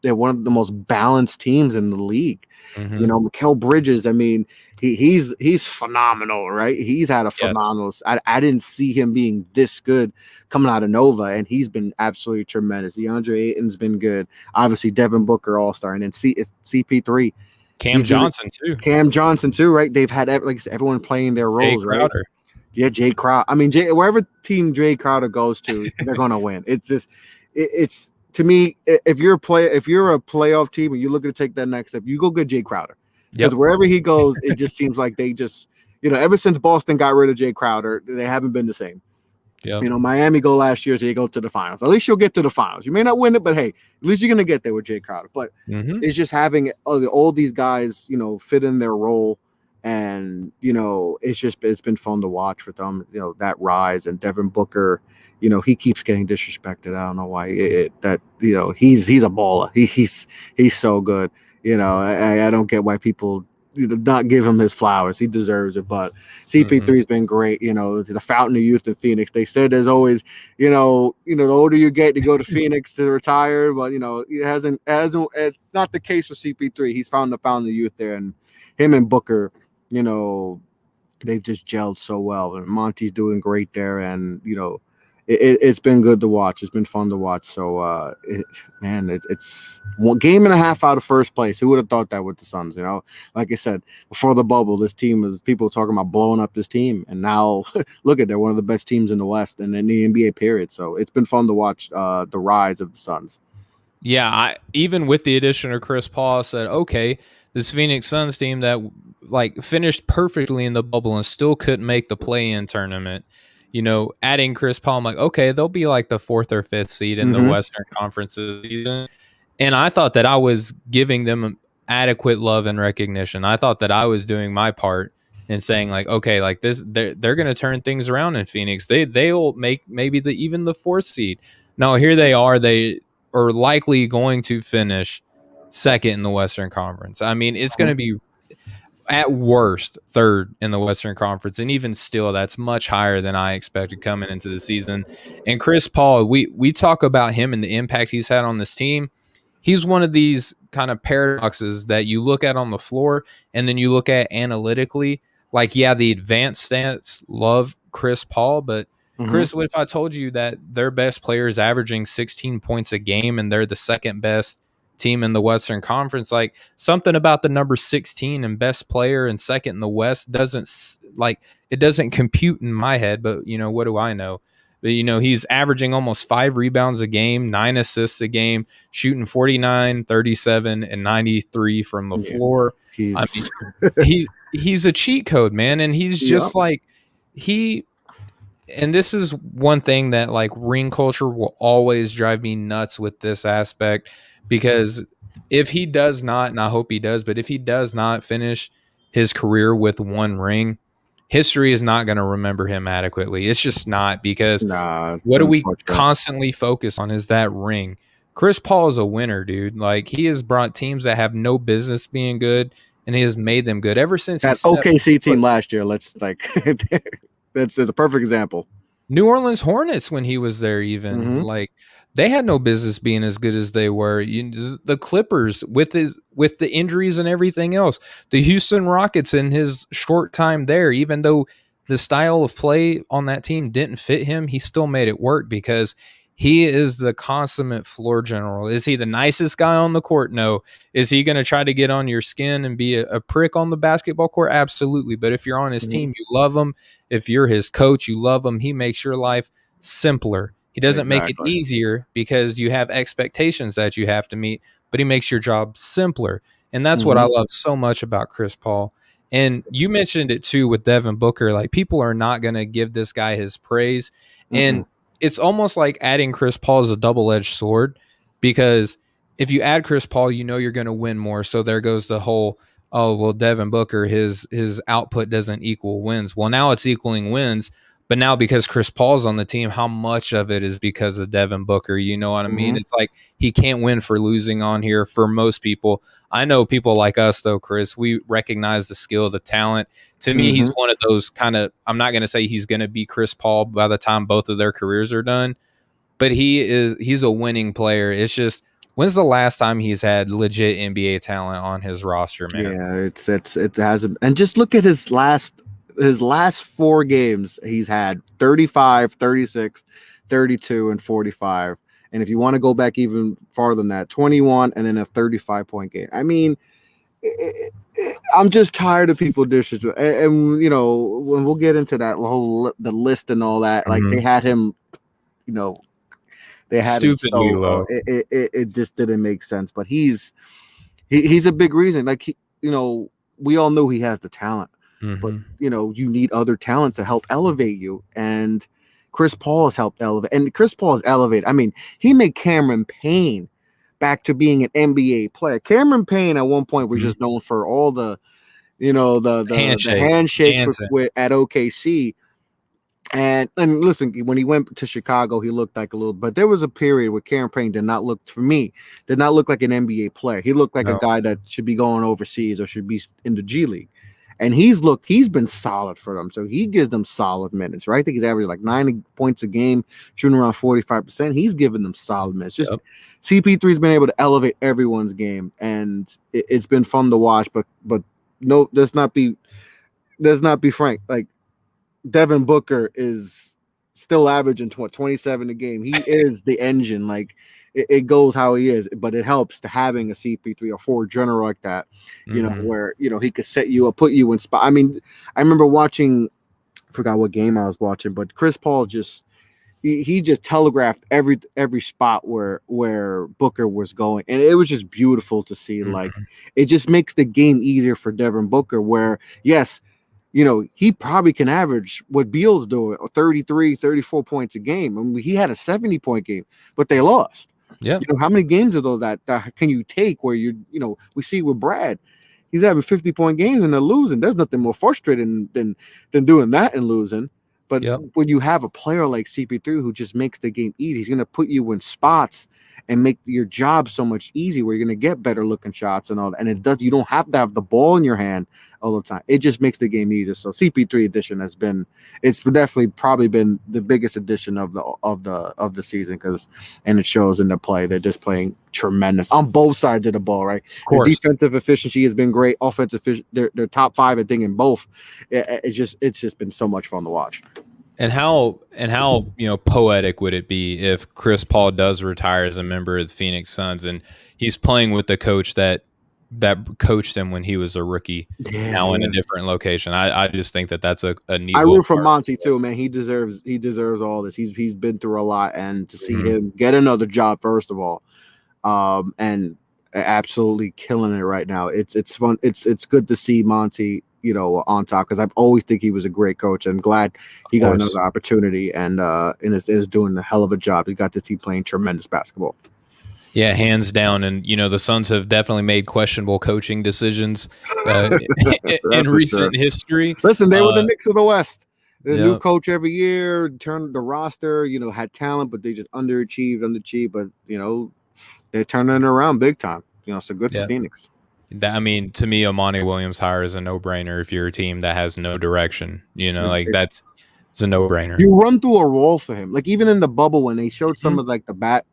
Speaker 2: They're one of the most balanced teams in the league. Mikal Bridges, I mean, he's phenomenal, right? He's had a phenomenal. Yes. I didn't see him being this good coming out of Nova, and he's been absolutely tremendous. DeAndre Ayton's been good. Obviously, Devin Booker All-Star, and then CP3.
Speaker 1: Cam Johnson too,
Speaker 2: right? They've had, like I said, everyone playing their roles, right? Yeah, Jay Crowder. I mean, wherever team Jay Crowder goes to, they're gonna win. It's just, it's. To me, if you're a playoff team and you're looking to take that next step, you go get Jay Crowder. Because wherever he goes, it just seems like they just, ever since Boston got rid of Jay Crowder, they haven't been the same. Yep. Miami go last year, so you go to the finals. At least you'll get to the finals. You may not win it, but hey, at least you're going to get there with Jay Crowder. But it's just having all these guys, fit in their role. And, it's been fun to watch with them, that rise. And Devin Booker, he keeps getting disrespected. I don't know why he's a baller. He's so good. I don't get why people not give him his flowers. He deserves it. But CP3's been great. The fountain of youth in Phoenix. They said there's always, the older you get to go to Phoenix to retire. But it hasn't. It's not the case for CP3. He's found the fountain of youth there, and him and Booker, they've just gelled so well. And Monty's doing great there, and it's been good to watch. It's been fun to watch. So, it's 1 game and a half out of first place. Who would have thought that with the Suns? Like I said before the bubble, this team was people talking about blowing up this team, and now look at they're one of the best teams in the West and in the NBA period. So it's been fun to watch the rise of the Suns.
Speaker 1: Yeah, even with the addition of Chris Paul, I said, okay, this Phoenix Suns team that finished perfectly in the bubble and still couldn't make the play-in tournament. Adding Chris Paul, I'm like, okay, they'll be like the 4th or 5th seed in the Western Conference season. And I thought that I was giving them adequate love and recognition. I thought that I was doing my part and saying okay, this, they're going to turn things around in Phoenix. They'll make maybe even the 4th seed. No, here they are. They are likely going to finish 2nd in the Western Conference. I mean, it's going to be at worst 3rd in the Western Conference, and even still, that's much higher than I expected coming into the season. And Chris Paul, we talk about him and the impact he's had on this team. He's one of these kind of paradoxes that you look at on the floor, and then you look at analytically. The advanced stats love Chris Paul, but Chris, what if I told you that their best player is averaging 16 points a game, and they're the 2nd best team in the Western Conference? Something about the number 16 and best player and 2nd in the West doesn't compute in my head, but what do I know? But he's averaging almost 5 rebounds a game, 9 assists a game, shooting 49, 37 and 93 from the floor. I mean, he's a cheat code, man, and he's just and this is one thing that ring culture will always drive me nuts with this aspect. Because if he does not, and I hope he does, but if he does not finish his career with 1 ring, history is not going to remember him adequately. It's just not, because what do we constantly focus on is that ring. Chris Paul is a winner, dude. He has brought teams that have no business being good, and he has made them good ever since
Speaker 2: that OKC team last year. That's a perfect example.
Speaker 1: New Orleans Hornets, when he was there, even they had no business being as good as they were. The Clippers with the injuries and everything else. The Houston Rockets in his short time there, even though the style of play on that team didn't fit him, he still made it work because he is the consummate floor general. Is he the nicest guy on the court? No. Is he going to try to get on your skin and be a prick on the basketball court? Absolutely. But if you're on his team, you love him. If you're his coach, you love him. He makes your life simpler. He doesn't make it easier because you have expectations that you have to meet, but he makes your job simpler. And that's what I love so much about Chris Paul. And you mentioned it too with Devin Booker. People are not going to give this guy his praise. And it's almost like adding Chris Paul is a double-edged sword, because if you add Chris Paul, you're going to win more. So there goes the whole, oh, well, Devin Booker, his output doesn't equal wins. Well, now it's equaling wins. But now because Chris Paul's on the team, how much of it is because of Devin Booker? You know what I mean? It's he can't win for losing on here for most people. I know people like us, though, Chris, we recognize the skill, the talent. To me, he's one of those kind of, I'm not going to say he's going to be Chris Paul by the time both of their careers are done, but he's a winning player. It's just, when's the last time he's had legit NBA talent on his roster, man?
Speaker 2: Yeah, it hasn't. And just look at his last 4 games. He's had 35, 36, 32, and 45. And if you want to go back even farther than that, 21 and then a 35-point game. I mean, I'm just tired of people disrespect. And when we'll get into that the list and all that, they had him, they had
Speaker 1: stupidly
Speaker 2: him so
Speaker 1: low.
Speaker 2: It just didn't make sense. But he's a big reason. We all know he has the talent. But you need other talent to help elevate you, and Chris Paul has helped elevate. And Chris Paul has elevated. I mean, he made Cameron Payne back to being an NBA player. Cameron Payne at one point was just known for all the handshakes at OKC, And listen, when he went to Chicago, he looked like a little. But there was a period where Cameron Payne did not look, for me, did not look like an NBA player. He looked like a
Speaker 1: No.
Speaker 2: guy that should be going overseas or should be in the G League. And he's been solid for them. So he gives them solid minutes, right? I think he's averaging like 90 points a game, shooting around 45%. He's giving them solid minutes. Just CP3's been able to elevate everyone's game, and it's been fun to watch. But no, let's not be frank. Like, Devin Booker is still averaging 27 a game. He is the engine. Like, it goes how he is, but it helps to having a CP3 or 4 general like that, you know, where, you know, he could set you up, put you in spot. I mean, I remember watching, I forgot what game I was watching, but Chris Paul just, he just telegraphed every spot where Booker was going, and it was just beautiful to see. Like, it just makes the game easier for Devin Booker, where, yes, you know, he probably can average what Beal's doing, 33, 34 points a game. I mean, he had a 70-point game, but they lost.
Speaker 1: Yeah.
Speaker 2: You know, how many games of those that can you take where you know, we see with Brad, he's having 50-point games and they're losing. There's nothing more frustrating than doing that and losing. But when you have a player like CP3 who just makes the game easy, he's going to put you in spots and make your job so much easier, where you're going to get better looking shots and all that. And you don't have to have the ball in your hand all the time. It just makes the game easier. So CP3 addition it's definitely probably been the biggest addition of the season, and it shows in the play. They're just playing tremendous on both sides of the ball, right? Their defensive efficiency has been great. Offensive, they're top 5, I think, in both. It's just been so much fun to watch.
Speaker 1: And how you know, poetic would it be if Chris Paul does retire as a member of the Phoenix Suns, and he's playing with the coach that coached him when he was a rookie, now in a different location. I just think that's a neat.
Speaker 2: I root for Monty too, man. He deserves all this. He's been through a lot, and to see him get another job, first of all, and absolutely killing it right now. It's fun. It's good to see Monty, you know, on top, because I've always think he was a great coach, and glad he got another opportunity, and is doing a hell of a job. He got this team playing tremendous basketball. Yeah,
Speaker 1: hands down. And, you know, the Suns have definitely made questionable coaching decisions in recent history.
Speaker 2: Listen, they were the Knicks of the West. The new coach every year turned the roster, you know, had talent, but they just underachieved. But, you know, they're turning it around big time. You know, so good for Phoenix.
Speaker 1: I mean, to me, Monty Williams hire is a no-brainer if you're a team that has no direction. You know, like it's a no-brainer.
Speaker 2: You run through a roll for him. Like, even in the bubble when they showed some of like the back,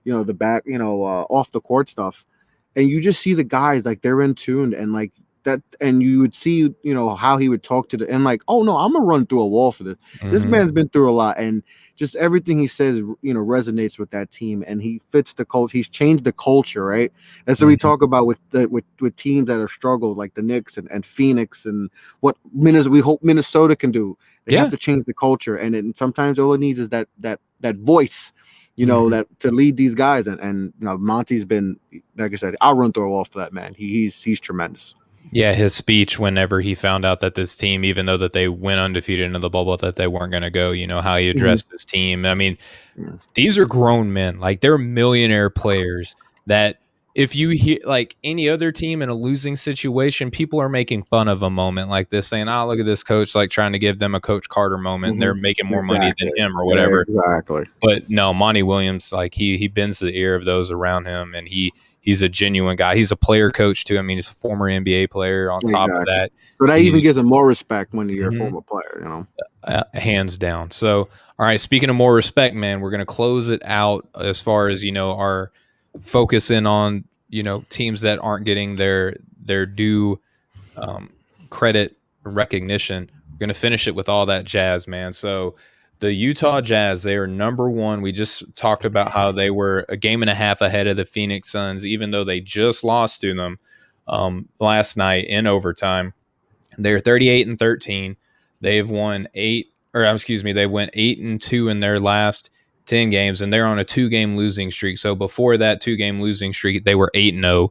Speaker 2: off the court stuff, and you just see the guys, like, they're in tune, and like that, and you would see, you know, how he would talk to and like, oh no, I'm gonna run through a wall for this. This man's been through a lot, and just everything he says, you know, resonates with that team, and he fits the culture. He's changed the culture, right? And so we talk about with teams that have struggled, like the Knicks and Phoenix, and what we hope Minnesota can do. They have to change the culture, and sometimes all it needs is that voice, you know, that to lead these guys. And you know, Monty's been, like I said, I'll run through a wall for that man. He's tremendous.
Speaker 1: Yeah, his speech whenever he found out that this team, even though that they went undefeated into the bubble, that they weren't going to go, you know, how he addressed his team. I mean, these are grown men. Like, they're millionaire players that if you hear, like, any other team in a losing situation, people are making fun of a moment like this, saying, oh, look at this coach, like trying to give them a Coach Carter moment. And they're making more money than him or whatever.
Speaker 2: Yeah, exactly.
Speaker 1: But no, Monty Williams, like, he bends the ear of those around him, and he's a genuine guy. He's a player coach too. I mean, he's a former NBA player on top of that.
Speaker 2: But that even gives him more respect when you're a former player, you know.
Speaker 1: Hands down. So, all right, speaking of more respect, man, we're going to close it out as far as, you know, our focus in on, you know, teams that aren't getting their due credit and recognition. We're going to finish it with all that jazz, man. So the Utah Jazz, they are number 1. We just talked about how they were a game and a half ahead of the Phoenix Suns, even though they just lost to them last night in overtime. They're 38-13. They've won they went 8-2 in their last 10 games, and they're on a 2-game losing streak. So before that 2-game losing streak, they were 8-0.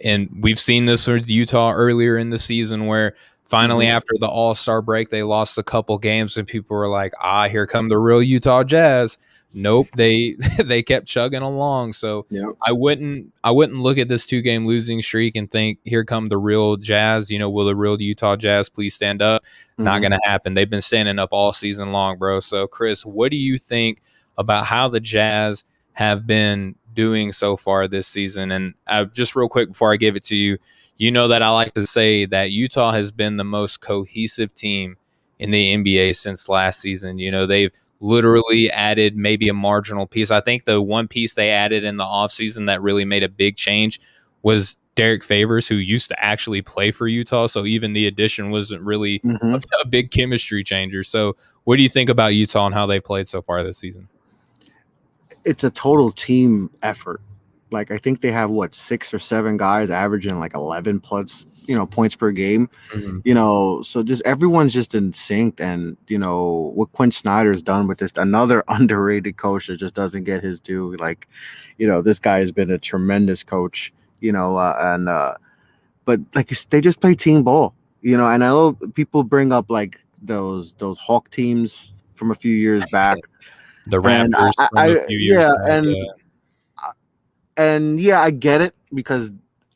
Speaker 1: And we've seen this with Utah earlier in the season, where finally, after the All-Star break, they lost a couple games, and people were like, here come the real Utah Jazz. Nope, they they kept chugging along. So
Speaker 2: Yeah.
Speaker 1: I wouldn't look at this 2-game losing streak and think, here come the real Jazz. Will the real Utah Jazz please stand up? Not
Speaker 2: Mhm.
Speaker 1: gonna happen. They've been standing up all season long, bro. So Chris, what do you think about how the Jazz have been doing so far this season? And just real quick before I give it to you, you know that I like to say that Utah has been the most cohesive team in the NBA since last season. They've literally added maybe a marginal piece. I think the one piece they added in the offseason that really made a big change was Derek Favors, who used to actually play for Utah. So even the addition wasn't really
Speaker 2: Mhm.
Speaker 1: a big chemistry changer. So what do you think about Utah and how they've played so far this season?
Speaker 2: It's a total team effort. Like I think they have 6 or 7 guys averaging like 11 plus, points per game.
Speaker 1: Mhm.
Speaker 2: So just everyone's just in sync. And what Quinn Snyder's done with this, another underrated coach that just doesn't get his due. Like, this guy has been a tremendous coach. But like they just play team ball. And I know people bring up like those Hawk teams from a few years back.
Speaker 1: The
Speaker 2: And
Speaker 1: Raptors from a few years
Speaker 2: yeah,
Speaker 1: back, yeah.
Speaker 2: and yeah, I get it, because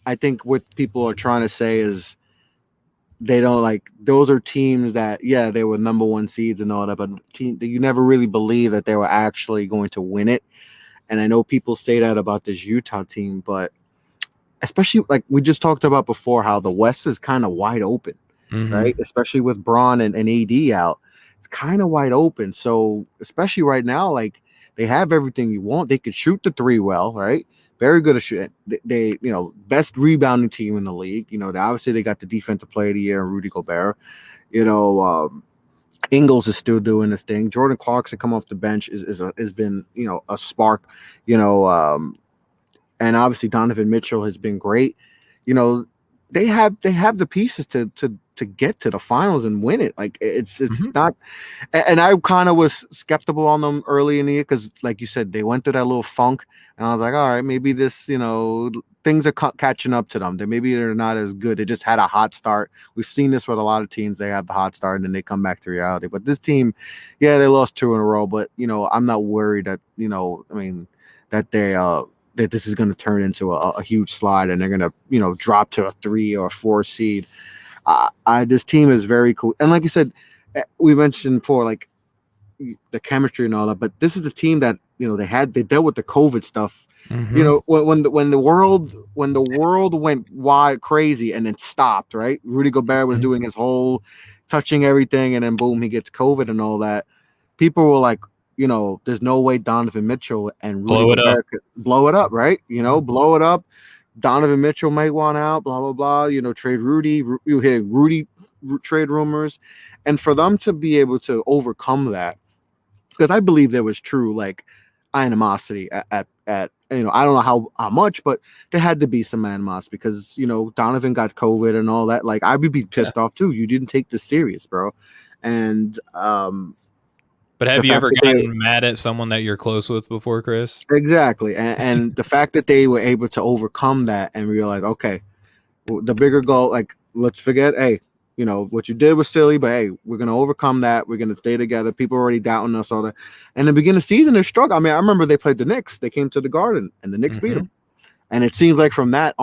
Speaker 2: I think what people are trying to say is they don't like, those are teams that, yeah, they were number one seeds and all that, but team you never really believe that they were actually going to win it. And I know people say that about this Utah team, but especially like we just talked about before, how the West is kind of wide open, right?
Speaker 1: Mhm.
Speaker 2: Especially with Braun and AD out, it's kind of wide open. So especially right now, like they have everything you want. They could shoot the three well, right? Very good at shooting. They best rebounding team in the league. Obviously they got the defensive player of the year, Rudy Gobert. You know, Ingles is still doing this thing. Jordan Clarkson come off the bench has been a spark. You know, and obviously Donovan Mitchell has been great. You know, they have the pieces to get to the finals and win it. Like it's
Speaker 1: Mhm.
Speaker 2: not. And I kind of was skeptical on them early in the year because, like you said, they went through that little funk, and I was like, all right, maybe this, things are catching up to them. That maybe they're not as good. They just had a hot start. We've seen this with a lot of teams. They have the hot start and then they come back to reality. But this team, yeah, they lost 2 in a row. But I'm not worried that I mean, that they that this is going to turn into a huge slide and they're going to drop to a 3 or 4 seed. This team is very cool, and like I said, we mentioned before, like the chemistry and all that. But this is a team that they dealt with the COVID stuff.
Speaker 1: Mhm.
Speaker 2: When the world went wild crazy and then stopped, right? Rudy Gobert was
Speaker 1: Mhm.
Speaker 2: doing his whole touching everything, and then boom, he gets COVID and all that. People were like, there's no way Donovan Mitchell and Rudy
Speaker 1: Blow it up.
Speaker 2: Gobert could blow it up, right? Blow it up. Donovan Mitchell might want out, blah blah blah. Trade Rudy. You hear Rudy trade rumors, and for them to be able to overcome that, because I believe there was true like animosity at I don't know how much, but there had to be some animosity because Donovan got COVID and all that. Like I would be
Speaker 1: Yeah.
Speaker 2: pissed off too. You didn't take this serious, bro. And
Speaker 1: But
Speaker 2: the
Speaker 1: have you
Speaker 2: fact
Speaker 1: ever
Speaker 2: that they
Speaker 1: gotten mad at someone that you're close with before, Chris?
Speaker 2: exactly, and the fact that they were able to overcome that and realize, okay, the bigger goal, like let's forget, hey, what you did was silly, but hey, we're gonna overcome that. We're gonna stay together. People are already doubting us, all that. And the beginning of the season, they're struggling. I mean, I remember they played the Knicks. They came to the Garden, and the Knicks beat
Speaker 1: Mhm.
Speaker 2: them. And it seems like from that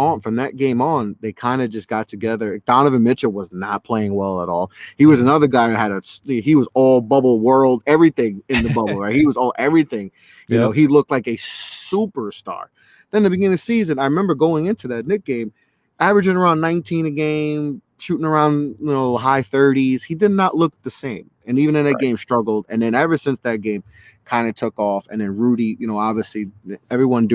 Speaker 2: game on, they kind of just got together. Donovan Mitchell was not playing well at all. He was
Speaker 1: Mhm.
Speaker 2: another guy that he was all bubble world, everything in the bubble, right? He was all everything.
Speaker 1: Yep.
Speaker 2: He looked like a superstar. Then the beginning of the season, I remember going into that Knick game, averaging around 19 a game, shooting around high 30s. He did not look the same. And even in that
Speaker 1: Right.
Speaker 2: game struggled. And then ever since that game, kind of took off. And then Rudy, obviously everyone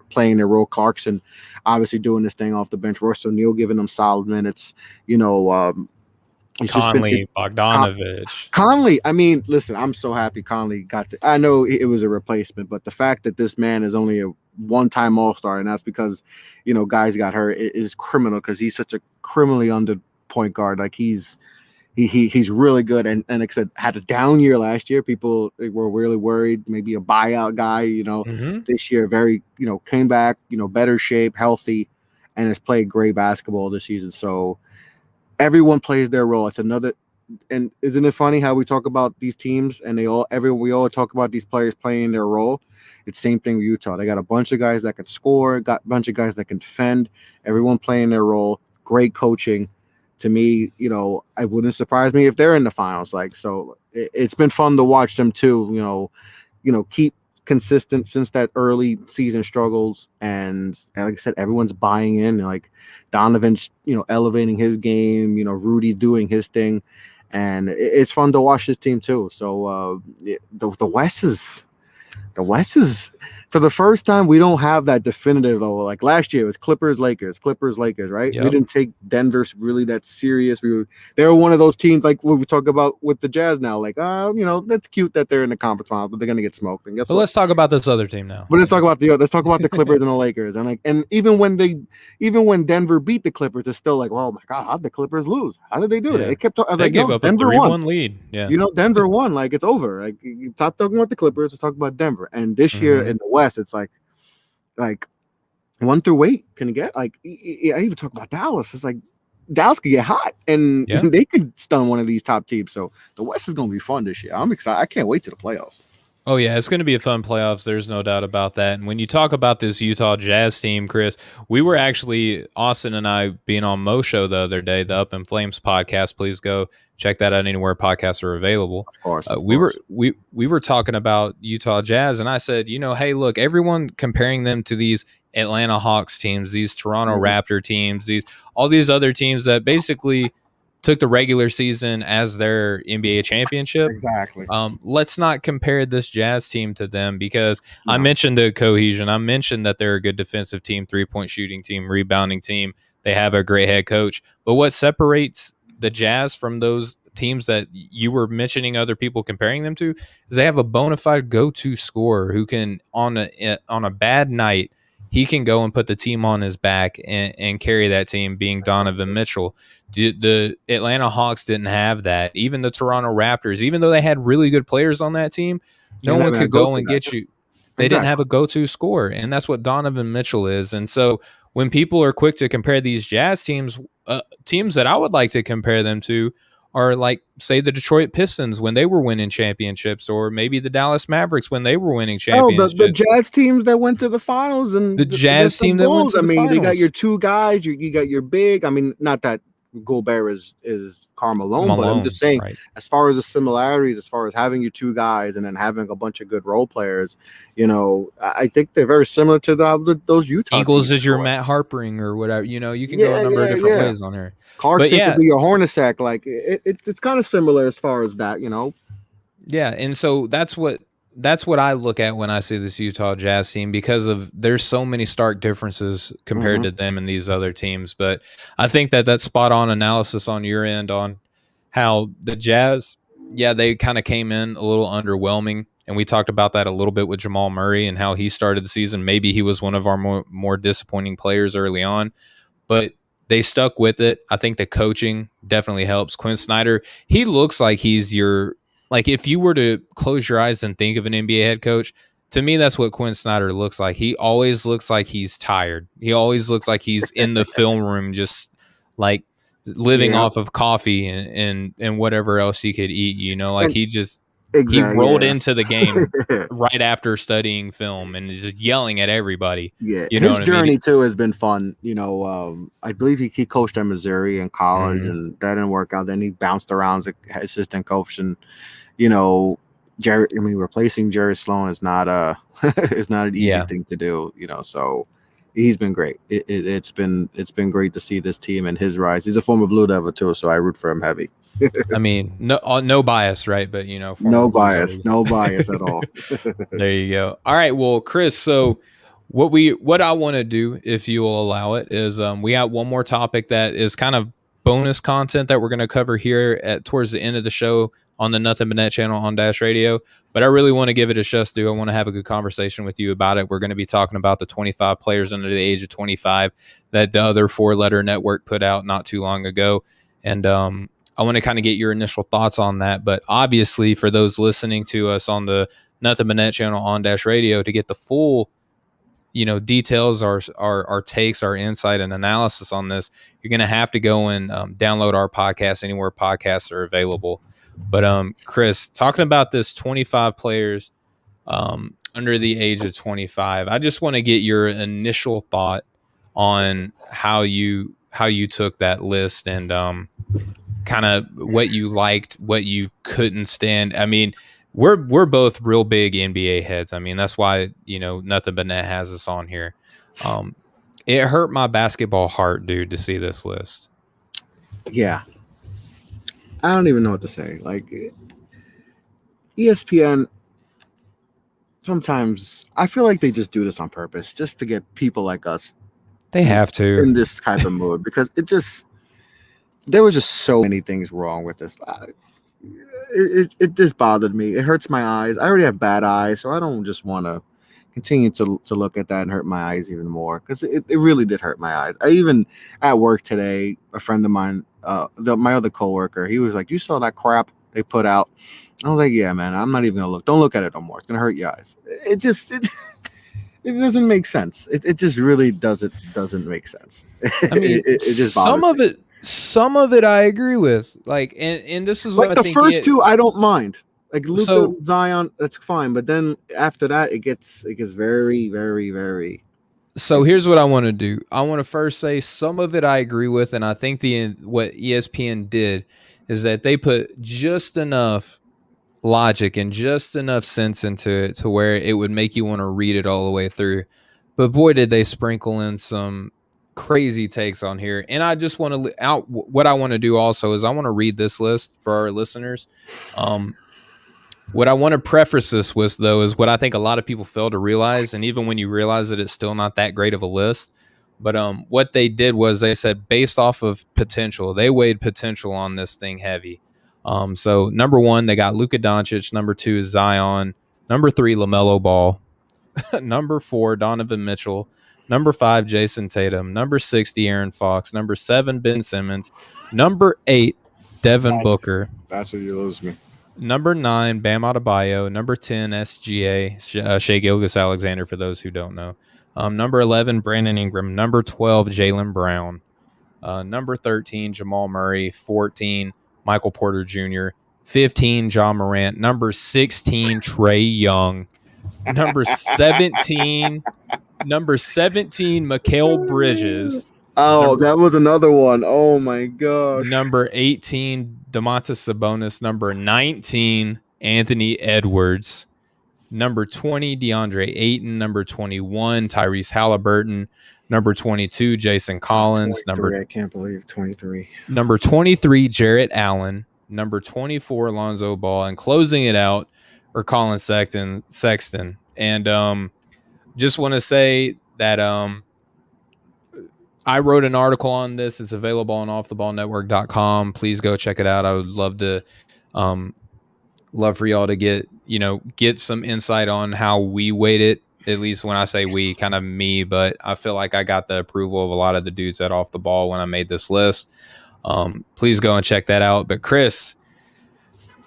Speaker 2: playing their role. Clarkson, obviously doing this thing off the bench. Royce O'Neal giving them solid minutes. It's just been
Speaker 1: Conley, Bogdanovich.
Speaker 2: Conley. I mean, listen, I'm so happy Conley got the. I know it was a replacement, but the fact that this man is only a one-time All-Star, and that's because guys got hurt, is criminal because he's such a criminally under point guard. Like he's really good, and like I said, had a down year last year. People were really worried, maybe a buyout guy.
Speaker 1: Mhm.
Speaker 2: This year very came back, better shape, healthy, and has played great basketball this season. So everyone plays their role. It's another. and isn't it funny how we talk about these teams and we all talk about these players playing their role? It's same thing with Utah. They got a bunch of guys that can score, got a bunch of guys that can defend, everyone playing their role, great coaching. To me, it wouldn't surprise me if they're in the finals. Like, so it's been fun to watch them too, keep consistent since that early season struggles, and like I said, everyone's buying in. Like Donovan's, elevating his game. Rudy's doing his thing, and it's fun to watch this team too. So the West is for the first time we don't have that definitive though. Like last year it was Clippers, Lakers, right?
Speaker 1: Yep.
Speaker 2: We didn't take Denver really that serious. They were one of those teams like what we talk about with the Jazz now. Like, that's cute that they're in the conference final, but they're gonna get smoked. And guess what?
Speaker 1: Let's talk about this other team now.
Speaker 2: But let's talk about the Clippers and the Lakers. And even when Denver beat the Clippers, it's still like, oh my god, how did the Clippers lose? How did they do that? It kept.
Speaker 1: They gave up
Speaker 2: Denver
Speaker 1: a 3-1
Speaker 2: won.
Speaker 1: lead. Yeah,
Speaker 2: Denver won. Like it's over. Like you stop talking about the Clippers, let's talk about Denver. And this year in the West, it's like 1 through 8 can get like. I even talk about Dallas. It's like Dallas could get hot and they could stun one of these top teams. So the West is going to be fun this year. I'm excited. I can't wait to the playoffs.
Speaker 1: Oh, yeah, it's going to be a fun playoffs. There's no doubt about that. And when you talk about this Utah Jazz team, Chris, we were actually, Austin and I, being on Mo's show the other day, the Up in Flames podcast. Please go check that out anywhere podcasts are available.
Speaker 2: Of course.
Speaker 1: We were talking about Utah Jazz, and I said, hey, look, everyone comparing them to these Atlanta Hawks teams, these Toronto Raptor teams, all these other teams that basically took the regular season as their NBA championship.
Speaker 2: Exactly.
Speaker 1: Let's not compare this Jazz team to them because I mentioned the cohesion. I mentioned that they're a good defensive team, 3-point shooting team, rebounding team. They have a great head coach. But what separates the Jazz from those teams that you were mentioning other people comparing them to is they have a bona fide go-to scorer who can, on a bad night, he can go and put the team on his back and carry that team, being Donovan Mitchell. The Atlanta Hawks didn't have that. Even the Toronto Raptors, even though they had really good players on that team, no one could go and get you. They didn't have a go-to scorer, and that's what Donovan Mitchell is. And so when people are quick to compare these Jazz teams, teams that I would like to compare them to are like, say, the Detroit Pistons when they were winning championships, or maybe the Dallas Mavericks when they were winning championships.
Speaker 2: The Jazz teams that went to the finals and
Speaker 1: the Jazz team that went to the finals.
Speaker 2: They got your two guys. You got your big. I mean, not that Gobert is Carmelo, but I'm just saying, as far as the similarities, as far as having your two guys and then having a bunch of good role players, I think they're very similar to those Utah
Speaker 1: Eagles
Speaker 2: teams.
Speaker 1: Is your Matt Harpering or whatever. You can go a number of different ways on here.
Speaker 2: Clarkson could be your Hornacek. Like it's kind of similar as far as that,
Speaker 1: Yeah, and so that's what I look at when I see this Utah Jazz team, because of there's so many stark differences compared to them and these other teams. But I think that's spot on analysis on your end on how the Jazz, they kind of came in a little underwhelming. And we talked about that a little bit with Jamal Murray and how he started the season. Maybe he was one of our more disappointing players early on, but they stuck with it. I think the coaching definitely helps. Quinn Snyder, he looks like he's like, if you were to close your eyes and think of an NBA head coach, to me, that's what Quinn Snyder looks like. He always looks like he's tired. He always looks like he's in the film room, just like living off of coffee and whatever else he could eat, like he rolled into the game right after studying film and is just yelling at everybody.
Speaker 2: Yeah, his journey too has been fun. I believe he coached at Missouri in college, and that didn't work out. Then he bounced around as an assistant coach, and replacing Jerry Sloan is not an easy thing to do. So he's been great. It's been great to see this team and his rise. He's a former Blue Devil too, so I root for him heavy.
Speaker 1: I mean, no bias, right? But
Speaker 2: no bias at all.
Speaker 1: There you go. All right, well, Chris. So what I want to do, if you will allow it, is we got one more topic that is kind of bonus content that we're going to cover here towards the end of the show on the Nothing But Net channel on Dash Radio. But I really want to give it a just due. I want to have a good conversation with you about it. We're going to be talking about the 25 players under the age of 25 that the other 4-letter network put out not too long ago, and I want to kind of get your initial thoughts on that. But obviously, for those listening to us on the Nothing But Net channel on Dash Radio, to get the full, details, our takes, our insight and analysis on this, you're going to have to go and download our podcast anywhere podcasts are available. But Chris, talking about this 25 players under the age of 25, I just want to get your initial thought on how you took that list and kind of what you liked, what you couldn't stand. I mean, we're both real big NBA heads. I mean, that's why Nothing But Net has us on here. It hurt my basketball heart, dude, to see this list.
Speaker 2: Yeah, I don't even know what to say. Like, ESPN, sometimes I feel like they just do this on purpose, just to get people like us.
Speaker 1: They have to
Speaker 2: in this type of mood, because there were just so many things wrong with this. It just bothered me. It hurts my eyes. I already have bad eyes, so I don't just want to continue to look at that and hurt my eyes even more, because it really did hurt my eyes. I even, at work today, a friend of mine, my other coworker, he was like, "You saw that crap they put out?" I was like, "Yeah, man, I'm not even gonna look. Don't look at it no more. It's gonna hurt your eyes." It doesn't make sense. It just really doesn't make sense.
Speaker 1: I mean, it just some of it I agree with. Like, and this is what
Speaker 2: like
Speaker 1: I
Speaker 2: the
Speaker 1: think
Speaker 2: first two I don't mind. Like Luka, Zion, that's fine. But then after that, it gets very, very, very.
Speaker 1: So here's what I want to do. I want to first say some of it I agree with, and I think what ESPN did is that they put just enough logic and just enough sense into it to where it would make you want to read it all the way through. But boy, did they sprinkle in some crazy takes on here. And I just want to what I want to do also is I want to read this list for our listeners. What I want to preface this with, though, is what I think a lot of people fail to realize. And even when you realize it, it's still not that great of a list. But what they did was they said based off of potential, they weighed potential on this thing heavy. So number 1, they got Luka Doncic. Number 2 is Zion. Number 3, LaMelo Ball. Number 4, Donovan Mitchell. Number 5, Jason Tatum. Number 6, De'Aaron Fox. Number 7, Ben Simmons. Number 8, Devin Booker.
Speaker 2: That's where you lose me.
Speaker 1: Number 9, Bam Adebayo. Number 10, SGA, Shai Gilgeous-Alexander, for those who don't know. Number 11, Brandon Ingram. Number 12, Jaylen Brown. Number 13, Jamal Murray. 14, Michael Porter Jr. 15, John Morant. Number 16, Trae Young. Number 17, Mikal Bridges.
Speaker 2: Oh, that was another one. Oh my gosh.
Speaker 1: Number 18, Domantas Sabonis. Number 19, Anthony Edwards. Number 20, DeAndre Ayton. Number 21, Tyrese Halliburton. Number 22, Jason Collins.
Speaker 2: I can't believe 23.
Speaker 1: Number 23, Jarrett Allen. Number 24, Lonzo Ball. And closing it out, or Colin Sexton. And just want to say that I wrote an article on this. It's available on offtheballnetwork.com. Please go check it out. I would love for y'all to get some insight on how we weight it. At least when I say we, kind of me, but I feel like I got the approval of a lot of the dudes at Off the Ball when I made this list. Please go and check that out. But Chris,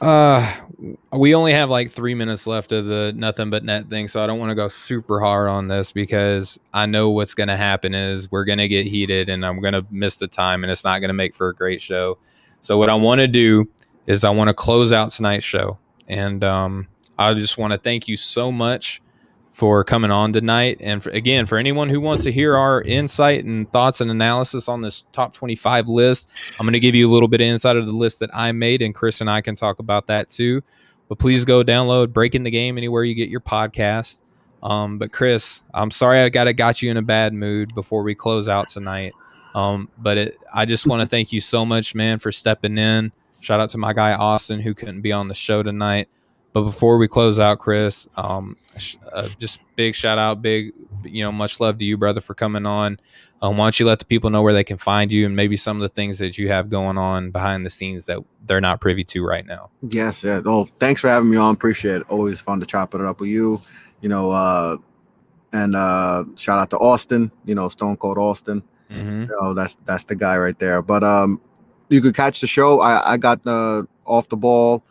Speaker 1: we only have like 3 minutes left of the Nothing But Net thing, so I don't want to go super hard on this because I know what's going to happen is we're going to get heated and I'm going to miss the time and it's not going to make for a great show. So what I want to do is I want to close out tonight's show. And I just want to thank you so much for coming on tonight. And for anyone who wants to hear our insight and thoughts and analysis on this top 25 list, I'm going to give you a little bit of insight of the list that I made, and Chris and I can talk about that too. But please go download Breaking the Game anywhere you get your podcast. But Chris, I'm sorry I got you in a bad mood before we close out tonight. I just want to thank you so much, man, for stepping in. Shout out to my guy Austin, who couldn't be on the show tonight. But before we close out, Chris, just big shout out, much love to you, brother, for coming on. Why don't you let the people know where they can find you and maybe some of the things that you have going on behind the scenes that they're not privy to right now?
Speaker 2: Yes. Yeah. Oh, thanks for having me on. Appreciate it. Always fun to chop it up with you, and shout out to Austin, Stone Cold Austin.
Speaker 1: Mm-hmm.
Speaker 2: That's the guy right there. But you could catch the show. I got the Off the Ball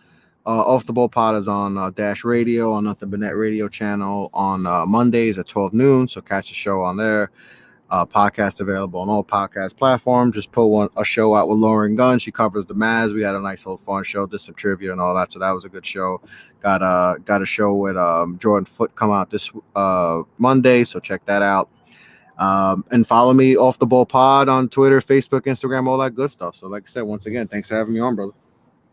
Speaker 2: Off the Ball Pod is on Dash Radio on Nothing But Net Radio channel on Mondays at 12 noon. So catch the show on there. Podcast available on all podcast platforms. Just put a show out with Lauren Gunn. She covers the Mavs. We had a nice little fun show, did some trivia and all that. So that was a good show. Got a show with Jordan Foote come out this Monday. So check that out. And follow me Off the Ball Pod on Twitter, Facebook, Instagram, all that good stuff. So like I said, once again, thanks for having me on, brother.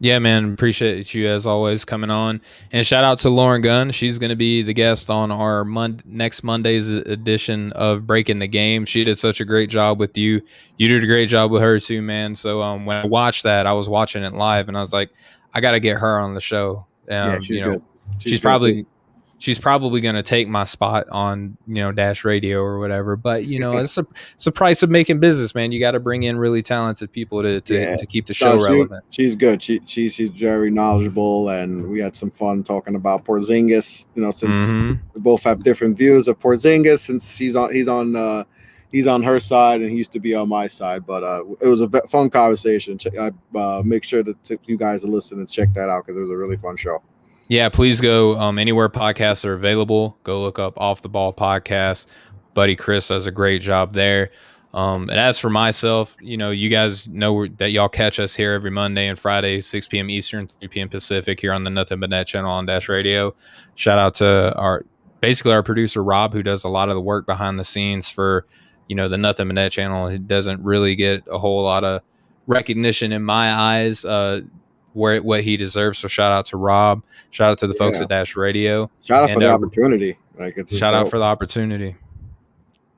Speaker 1: Yeah, man. Appreciate you as always coming on. And shout out to Lauren Gunn. She's going to be the guest on our next Monday's edition of Breaking the Game. She did such a great job with you. You did a great job with her too, man. So when I watched that, I was watching it live and I was like, I got to get her on the show.
Speaker 2: Yeah, she's good.
Speaker 1: She's probably going to take my spot on, Dash Radio or whatever. But, it's a price of making business, man. You got to bring in really talented people to keep the show relevant.
Speaker 2: She's good. She's very knowledgeable, and we had some fun talking about Porzingis, since we both have different views of Porzingis, since he's on her side and he used to be on my side. But it was a fun conversation. Make sure that you guys are listening and check that out because it was a really fun show.
Speaker 1: Yeah, please go anywhere podcasts are available. Go look up Off the Ball Podcast. Buddy Chris does a great job there. And as for myself, you guys know that y'all catch us here every Monday and Friday, 6 p.m. Eastern, 3 p.m. Pacific here on the Nothing But Net channel on Dash Radio. Shout out to our producer, Rob, who does a lot of the work behind the scenes for, the Nothing But Net channel. He doesn't really get a whole lot of recognition in my eyes, what he deserves. So shout out to Rob. Shout out to the folks at Dash Radio.
Speaker 2: Shout out for the opportunity.
Speaker 1: Shout out for the opportunity.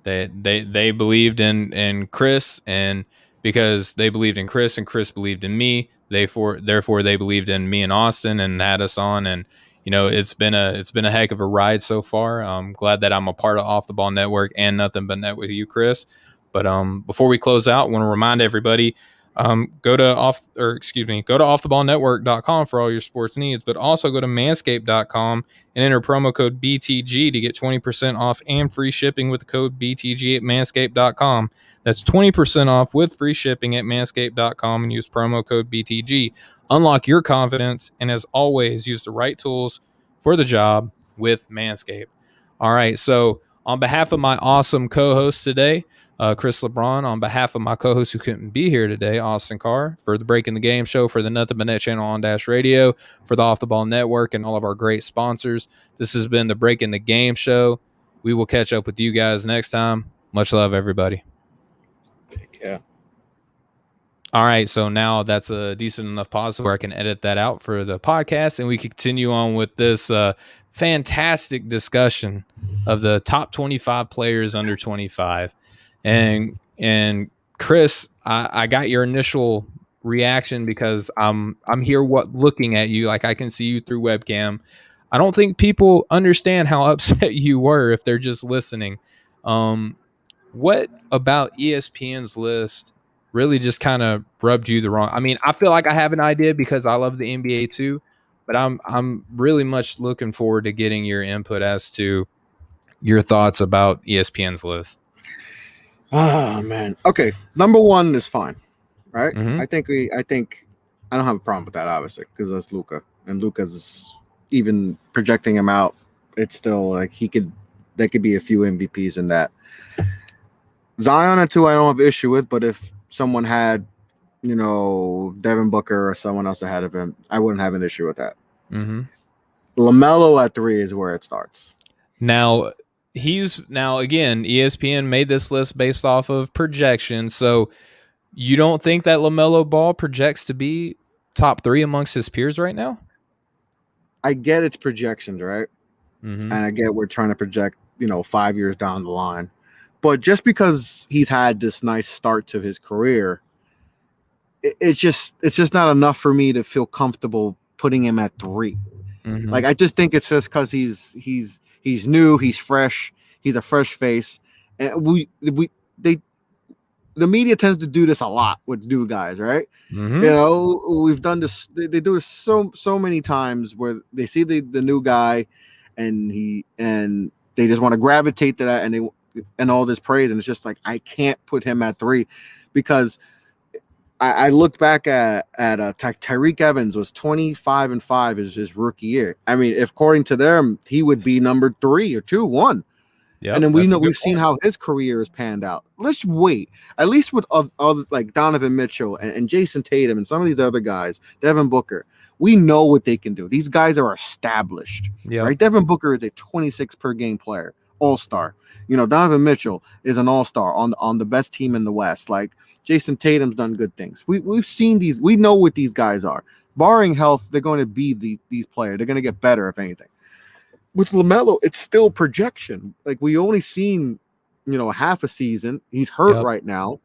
Speaker 1: They believed in Chris, and because they believed in Chris and Chris believed in me, therefore they believed in me and Austin and had us on. And it's been a heck of a ride so far. I'm glad that I'm a part of Off the Ball Network and Nothing But Net with you, Chris. But before we close out, I want to remind everybody, go to offtheballnetwork.com for all your sports needs, but also go to manscaped.com and enter promo code BTG to get 20% off and free shipping with the code BTG at manscaped.com. That's 20% off with free shipping at manscaped.com and use promo code BTG. Unlock your confidence, and as always, use the right tools for the job with Manscaped. All right, so on behalf of my awesome co-host today, Chris LeBron, on behalf of my co-host who couldn't be here today, Austin Carr, for the Breaking the Game show, for the Nothing But Net channel on Dash Radio, for the Off the Ball Network, and all of our great sponsors. This has been the Breaking the Game show. We will catch up with you guys next time. Much love, everybody.
Speaker 2: Yeah.
Speaker 1: All right, so now that's a decent enough pause where I can edit that out for the podcast, and we continue on with this fantastic discussion of the top 25 players under 25. And Chris, I got your initial reaction because I'm here looking at you, like I can see you through webcam. I don't think people understand how upset you were if they're just listening. What about ESPN's list really just kind of rubbed you the wrong? I mean, I feel like I have an idea because I love the NBA too, but I'm really much looking forward to getting your input as to your thoughts about ESPN's list.
Speaker 2: Oh man. Okay. Number one is fine, right?
Speaker 1: Mm-hmm.
Speaker 2: I think I don't have a problem with that, obviously, because that's Luka, and Luka's even projecting him out. It's still like there could be a few MVPs in that. Zion at 2, I don't have issue with, but if someone had, Devin Booker or someone else ahead of him, I wouldn't have an issue with that.
Speaker 1: Mm-hmm.
Speaker 2: LaMelo at 3 is where it starts.
Speaker 1: Now again, ESPN made this list based off of projection. So you don't think that LaMelo Ball projects to be top 3 amongst his peers right now?
Speaker 2: I get it's projections, right?
Speaker 1: Mm-hmm.
Speaker 2: And I get we're trying to project, 5 years down the line. But just because he's had this nice start to his career, it's just not enough for me to feel comfortable putting him at 3.
Speaker 1: Mm-hmm.
Speaker 2: Like, I just think it's just because he's new, he's fresh, he's a fresh face, and the media tends to do this a lot with new guys, right?
Speaker 1: Mm-hmm.
Speaker 2: We've done this. They do this so many times where they see the new guy, and they just want to gravitate to that, and all this praise, and it's just like I can't put him at 3 because I looked back at Tyreek Evans was 25-5 his rookie year. I mean, if according to them, he would be number 3 or 2, 1. And
Speaker 1: Yep,
Speaker 2: then
Speaker 1: that's a good
Speaker 2: we've seen
Speaker 1: point.
Speaker 2: how his career has panned out. Let's wait. At least with other like Donovan Mitchell and Jason Tatum and some of these other guys, Devin Booker, we know what they can do. These guys are established,
Speaker 1: Yep.
Speaker 2: right? Devin Booker is a 26 per game player, all-star. Donovan Mitchell is an all-star on the best team in the West. Like Jason Tatum's done good things. We've seen these. We know what these guys are. Barring health, they're going to be these players. They're going to get better if anything. With LaMelo, it's still projection. Like we only seen, half a season. He's hurt right now.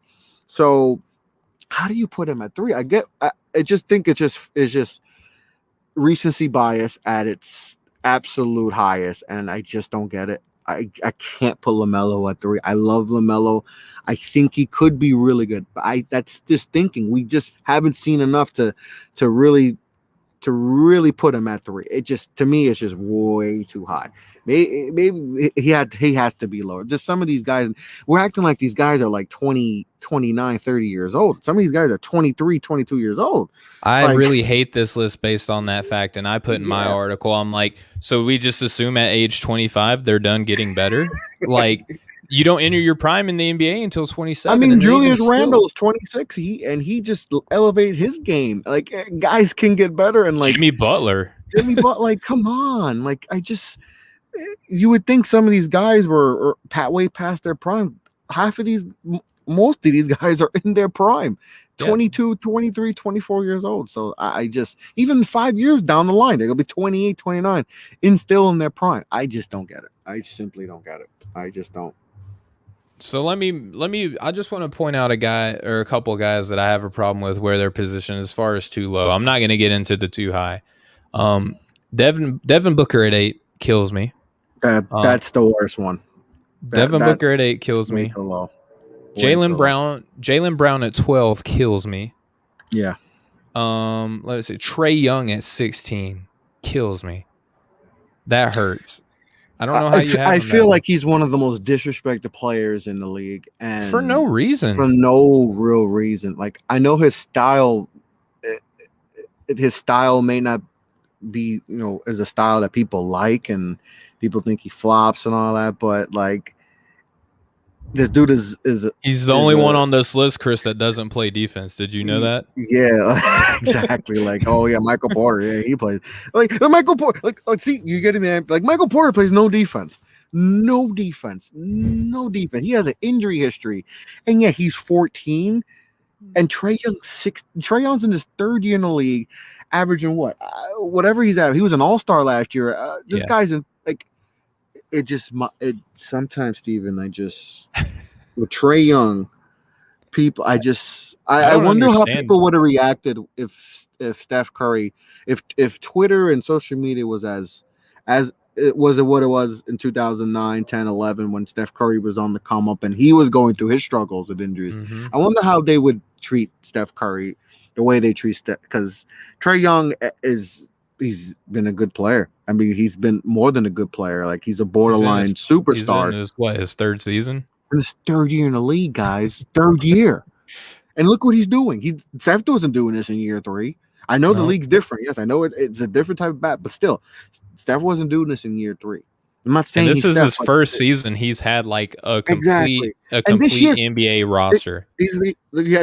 Speaker 2: So how do you put him at 3? I just think it's just recency bias at its absolute highest, and I just don't get it. I can't put LaMelo at 3. I love LaMelo. I think he could be really good, but that's just thinking. We just haven't seen enough to really put him at 3. It just, to me, it's just way too high. Maybe he has to be lower. Just some of these guys, we're acting like these guys are like 20, 29, 30 years old. Some of these guys are 23, 22 years old.
Speaker 1: I really hate this list based on that fact. And I put in my article, I'm like, so we just assume at age 25, they're done getting better. Like, you don't enter your prime in the NBA until 27.
Speaker 2: I mean, Julius Randle is 26. He just elevated his game. Like, guys can get better. And like
Speaker 1: Jimmy Butler,
Speaker 2: like, come on. Like, you would think some of these guys were way past their prime. Most of these guys are in their prime. 22, 23, 24 years old. So I just, even 5 years down the line, they're going to be 28, 29 and still in their prime. I just don't get it. I simply don't get it. I just don't.
Speaker 1: So let me, I just want to point out a guy or a couple of guys that I have a problem with where their position as far as too low. I'm not going to get into the too high. Devin Booker at 8 kills me.
Speaker 2: That's the worst one.
Speaker 1: Devin Booker at 8 kills me. Jaylen Brown at 12 kills me.
Speaker 2: Yeah.
Speaker 1: Let's see. Trae Young at 16 kills me. That hurts. I don't know how you have him.
Speaker 2: I feel like he's one of the most disrespected players in the league, and
Speaker 1: for no reason.
Speaker 2: For no real reason. Like, I know his style may not be, is a style that people like and people think he flops and all that, but like, this dude he's
Speaker 1: the only one on this list, Chris, that doesn't play defense. Did you know that?
Speaker 2: Yeah, exactly. Like, oh yeah, Michael Porter. Yeah, he plays like Michael Porter. Like, see, you get him. Like, Michael Porter plays no defense. He has an injury history, and yeah, he's 14. And Trae Young's in his 3rd year in the league, averaging whatever he's at. He was an all-star last year. This guy's in like. Sometimes, Steven, with Trae Young, people, I wonder how people would have reacted if Steph Curry, if Twitter and social media was as it was what it was in 2009, 10, 11 when Steph Curry was on the come up and he was going through his struggles with injuries. Mm-hmm. I wonder how they would treat Steph Curry the way they treat Steph, because Trae Young he's been a good player. I mean, he's been more than a good player. Like, he's a borderline superstar.
Speaker 1: He's in his 3rd season?
Speaker 2: In his 3rd year in the league, guys. 3rd year. And look what he's doing. Steph wasn't doing this in year 3. I know the league's different. Yes, I know it's a different type of bat, but still, Steph wasn't doing this in year 3. I'm not saying
Speaker 1: this is his first season. He's had like a complete NBA roster.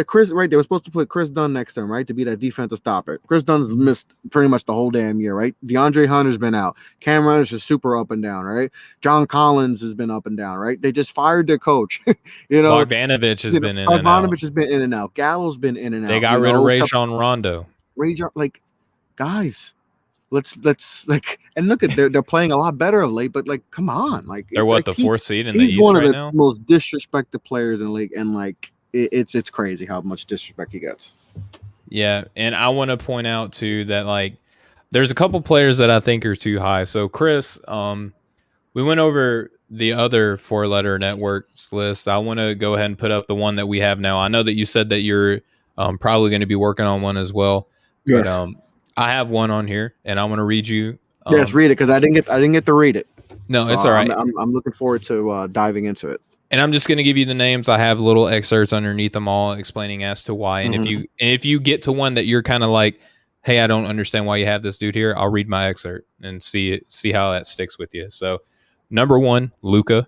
Speaker 2: Chris, right? They were supposed to put Chris Dunn next to him, right, to be that defensive stopper. Chris Dunn's missed pretty much the whole damn year, right? DeAndre Hunter's been out. Cam Reddish is super up and down, right? John Collins has been up and down, right? They just fired their coach.
Speaker 1: Bogdanovich has been in and out.
Speaker 2: Bogdanovich has been in and out. Gallo's been in and out.
Speaker 1: They got rid of Rajon Rondo.
Speaker 2: Like, guys. Let's like, and look at they're playing a lot better of late, but like, come on, like,
Speaker 1: they're the 4th seed in the East
Speaker 2: right now. He's one of the most disrespected players in the league, and like, it's crazy how much disrespect he gets.
Speaker 1: Yeah, and I want to point out too that like, there's a couple players that I think are too high. So Chris, we went over the other 4-letter networks list. I want to go ahead and put up the one that we have now. I know that you said that you're probably going to be working on one as well, but I have one on here, and I'm going to read you.
Speaker 2: Yes, read it, because I didn't get to read it.
Speaker 1: No, so it's all right.
Speaker 2: I'm looking forward to diving into it.
Speaker 1: And I'm just going to give you the names. I have little excerpts underneath them all explaining as to why. And if you get to one that you're kind of like, hey, I don't understand why you have this dude here, I'll read my excerpt and see how that sticks with you. So, number 1, Luka.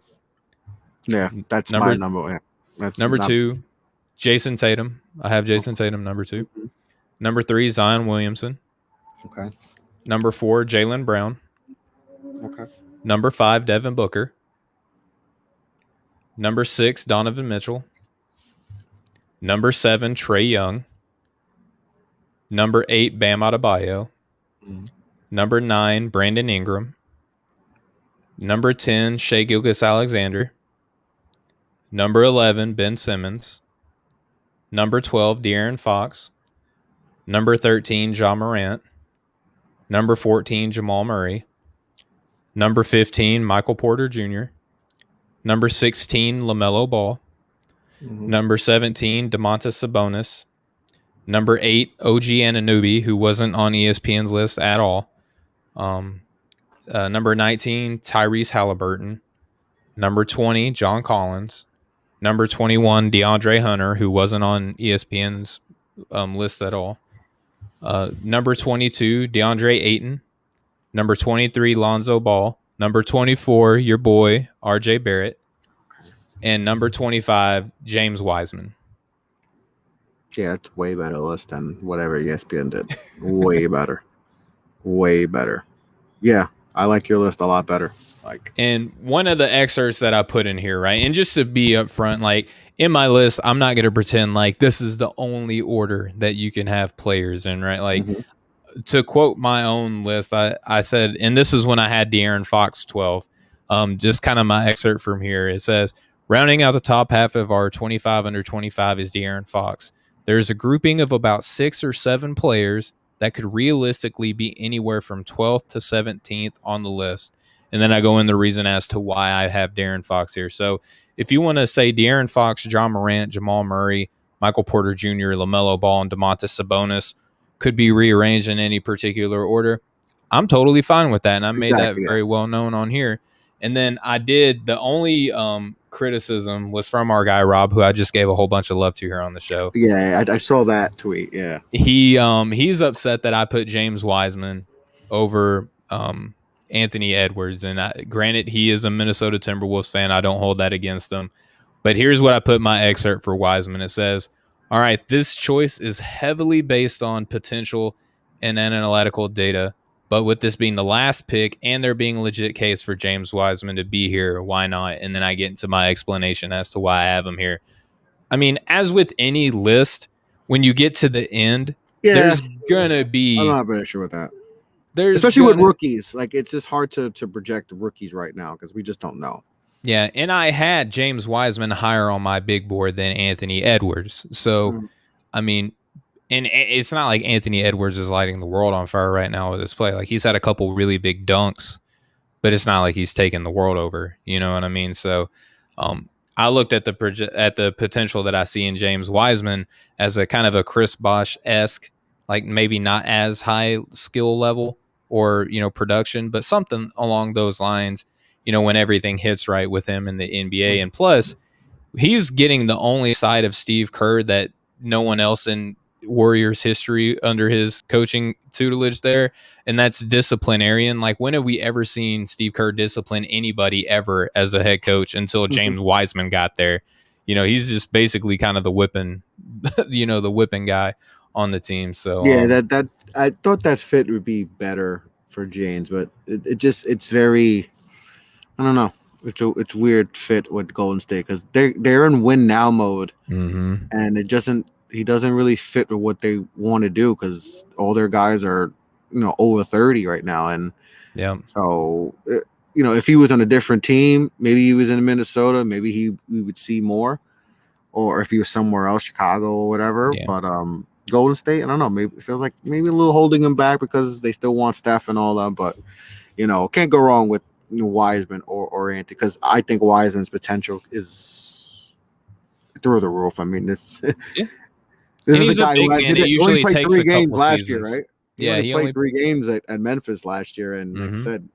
Speaker 2: Yeah, that's
Speaker 1: number
Speaker 2: my number. Yeah, that's
Speaker 1: number
Speaker 2: not,
Speaker 1: 2, Jason Tatum. I have Jason Tatum number 2. Number 3, Zion Williamson.
Speaker 2: Okay.
Speaker 1: Number 4, Jaylen Brown.
Speaker 2: Okay.
Speaker 1: Number 5, Devin Booker. Number 6, Donovan Mitchell. Number 7, Trae Young. Number 8, Bam Adebayo. Number 9, Brandon Ingram. Number 10, Shai Gilgeous-Alexander. Number 11, Ben Simmons. Number 12, De'Aaron Fox. Number 13, Ja Morant. Number 14, Jamal Murray. Number 15, Michael Porter Jr. Number 16, LaMelo Ball. Number 17, Domantas Sabonis. Number 8, OG Anunoby, who wasn't on ESPN's list at all. Number 19, Tyrese Halliburton. Number 20, John Collins. Number 21, DeAndre Hunter, who wasn't on ESPN's list at all. Number 22, DeAndre Ayton. Number 23, Lonzo Ball. Number 24, your boy, RJ Barrett. And number 25, James Wiseman.
Speaker 2: Yeah, it's way better list than whatever ESPN did. Way better. Way better. Yeah, I like your list a lot better. Like,
Speaker 1: and one of the excerpts that I put in here, right? And just to be upfront, like in my list, I'm not going to pretend like this is the only order that you can have players in, right? Like to quote my own list, I said, and this is when I had De'Aaron Fox 12. Just kind of my excerpt from here. It says, rounding out the top half of our 25 under 25 is De'Aaron Fox. There's a grouping of about 6 or 7 players that could realistically be anywhere from 12th to 17th on the list. And then I go in the reason as to why I have De'Aaron Fox here. So if you want to say De'Aaron Fox, John Morant, Jamal Murray, Michael Porter Jr., LaMelo Ball, and Domantas Sabonis could be rearranged in any particular order, I'm totally fine with that. And I made that very well known on here. And then I did, the only criticism was from our guy Rob, who I just gave a whole bunch of love to here on the show.
Speaker 2: Yeah, I saw that tweet. Yeah,
Speaker 1: he's upset that I put James Wiseman over Anthony Edwards, and granted, he is a Minnesota Timberwolves fan. I don't hold that against him. But here's what I put in my excerpt for Wiseman. It says, all right, this choice is heavily based on potential and analytical data. But with this being the last pick and there being a legit case for James Wiseman to be here, why not? And then I get into my explanation as to why I have him here. I mean, as with any list, when you get to the end, there's going to be...
Speaker 2: I'm not very sure with that.
Speaker 1: There's
Speaker 2: especially with rookies. Like, it's just hard to project rookies right now because we just don't know.
Speaker 1: Yeah, and I had James Wiseman higher on my big board than Anthony Edwards. So, I mean... And it's not like Anthony Edwards is lighting the world on fire right now with his play. Like, he's had a couple really big dunks, but it's not like he's taking the world over. You know what I mean? So I looked at the potential that I see in James Wiseman as a kind of a Chris Bosh-esque, like maybe not as high skill level or, production, but something along those lines, when everything hits right with him in the NBA. And plus, he's getting the only side of Steve Kerr that no one else in Warriors history under his coaching tutelage there, and that's disciplinarian. Like, when have we ever seen Steve Kerr discipline anybody ever as a head coach until James Wiseman got there? He's just basically kind of the whipping the whipping guy on the team. So
Speaker 2: yeah, that I thought that fit would be better for James, but it's very, I don't know, it's weird fit with Golden State because they're in win now mode, and he doesn't really fit with what they want to do because all their guys are, over 30 right now. And so, if he was on a different team, maybe he was in Minnesota, maybe we would see more, or if he was somewhere else, Chicago or whatever. Yeah. But Golden State, I don't know, maybe it feels like maybe a little holding him back because they still want Steph and all that. But, can't go wrong with Wiseman or Anthony, because I think Wiseman's potential is through the roof. I mean, this is a guy who
Speaker 1: usually takes
Speaker 2: 3
Speaker 1: a
Speaker 2: games
Speaker 1: couple
Speaker 2: last
Speaker 1: seasons.
Speaker 2: year, right? He
Speaker 1: Yeah,
Speaker 2: only
Speaker 1: he
Speaker 2: played
Speaker 1: only
Speaker 2: 3 games at Memphis last year, and like I
Speaker 1: mhm,
Speaker 2: said,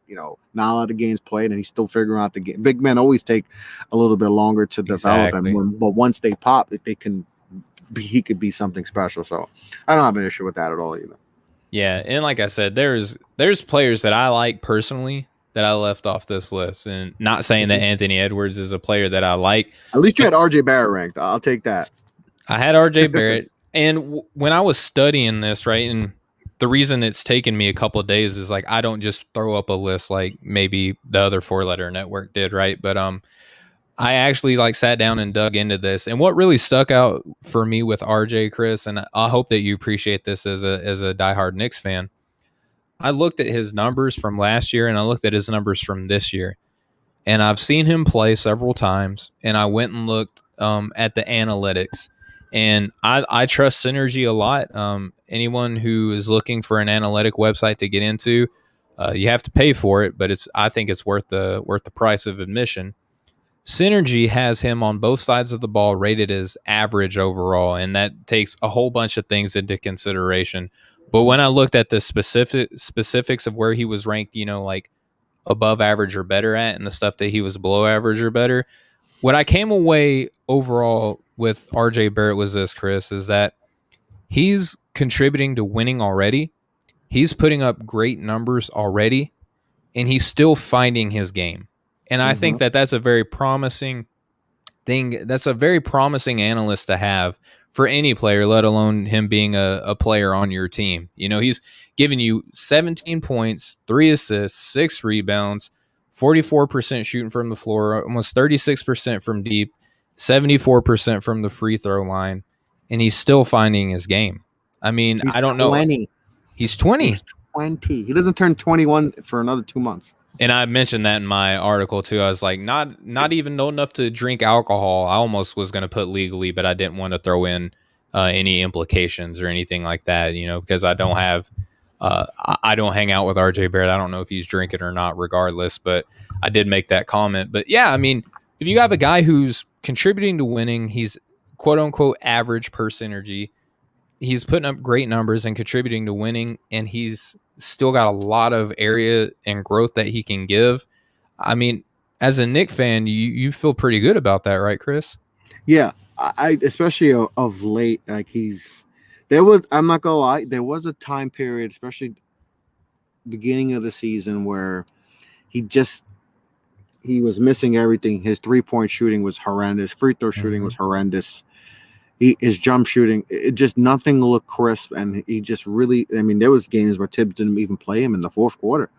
Speaker 2: not a lot of games played, and he's still figuring out the game. Big men always take a little bit longer to develop, and
Speaker 1: exactly.
Speaker 2: but once they pop, if they can, he could be something special. So I don't have an issue with that at all either.
Speaker 1: Yeah, and like I said, there's players that I like personally that I left off this list, and not saying that
Speaker 2: Mhm.
Speaker 1: Anthony Edwards is a player that I like,
Speaker 2: At least you
Speaker 1: but
Speaker 2: had RJ Barrett ranked. I'll take that.
Speaker 1: I had RJ Barrett, and when I was studying this, right, and the reason it's taken me a couple of days is like I don't just throw up a list like maybe the other 4 letter network did, right? But I actually like sat down and dug into this, and what really stuck out for me with RJ, Chris, and I hope that you appreciate this as a diehard Knicks fan. I looked at his numbers from last year, and I looked at his numbers from this year, and I've seen him play several times, and I went and looked at the analytics, and I trust Synergy a lot. Anyone who is looking for an analytic website to get into, you have to pay for it, but I think it's worth the price of admission. Synergy has him on both sides of the ball rated as average overall, and that takes a whole bunch of things into consideration. But when I looked at the specifics of where he was ranked, like above average or better at, and the stuff that he was below average or better, what I came away overall with RJ Barrett was this, Chris, is that he's contributing to winning already. He's putting up great numbers already, and he's still finding his game. And I
Speaker 2: Hmm.
Speaker 1: think that that's a very promising thing. That's a very promising analyst to have for any player, let alone him being a player on your team. He's giving you 17 points, 3 assists, 6 rebounds, 44% shooting from the floor, almost 36% from deep, 74% from the free throw line, and he's still finding his game. I mean,
Speaker 2: He's
Speaker 1: I don't know.
Speaker 2: 20.
Speaker 1: He's 20.
Speaker 2: He's 20. He doesn't turn 21 for another 2 months.
Speaker 1: And I mentioned that in my article too. I was like, not even old enough to drink alcohol. I almost was going to put legally, but I didn't want to throw in any implications or anything like that. Because I don't have, I don't hang out with RJ Barrett. I don't know if he's drinking or not, regardless. But I did make that comment. But yeah, I mean, if you have a guy who's contributing to winning, he's quote unquote average per synergy. He's putting up great numbers and contributing to winning, and he's still got a lot of area and growth that he can give. I mean, as a Knick fan, you feel pretty good about that, right, Chris?
Speaker 2: Yeah, I especially of late, like I'm not gonna lie, there was a time period, especially beginning of the season, where he just he was missing everything. His 3-point shooting was horrendous. Free throw shooting
Speaker 1: Mm-hmm.
Speaker 2: was horrendous. His jump shooting, it just nothing looked crisp, and he just really. I mean, there was games where Tibbs didn't even play him in the fourth quarter,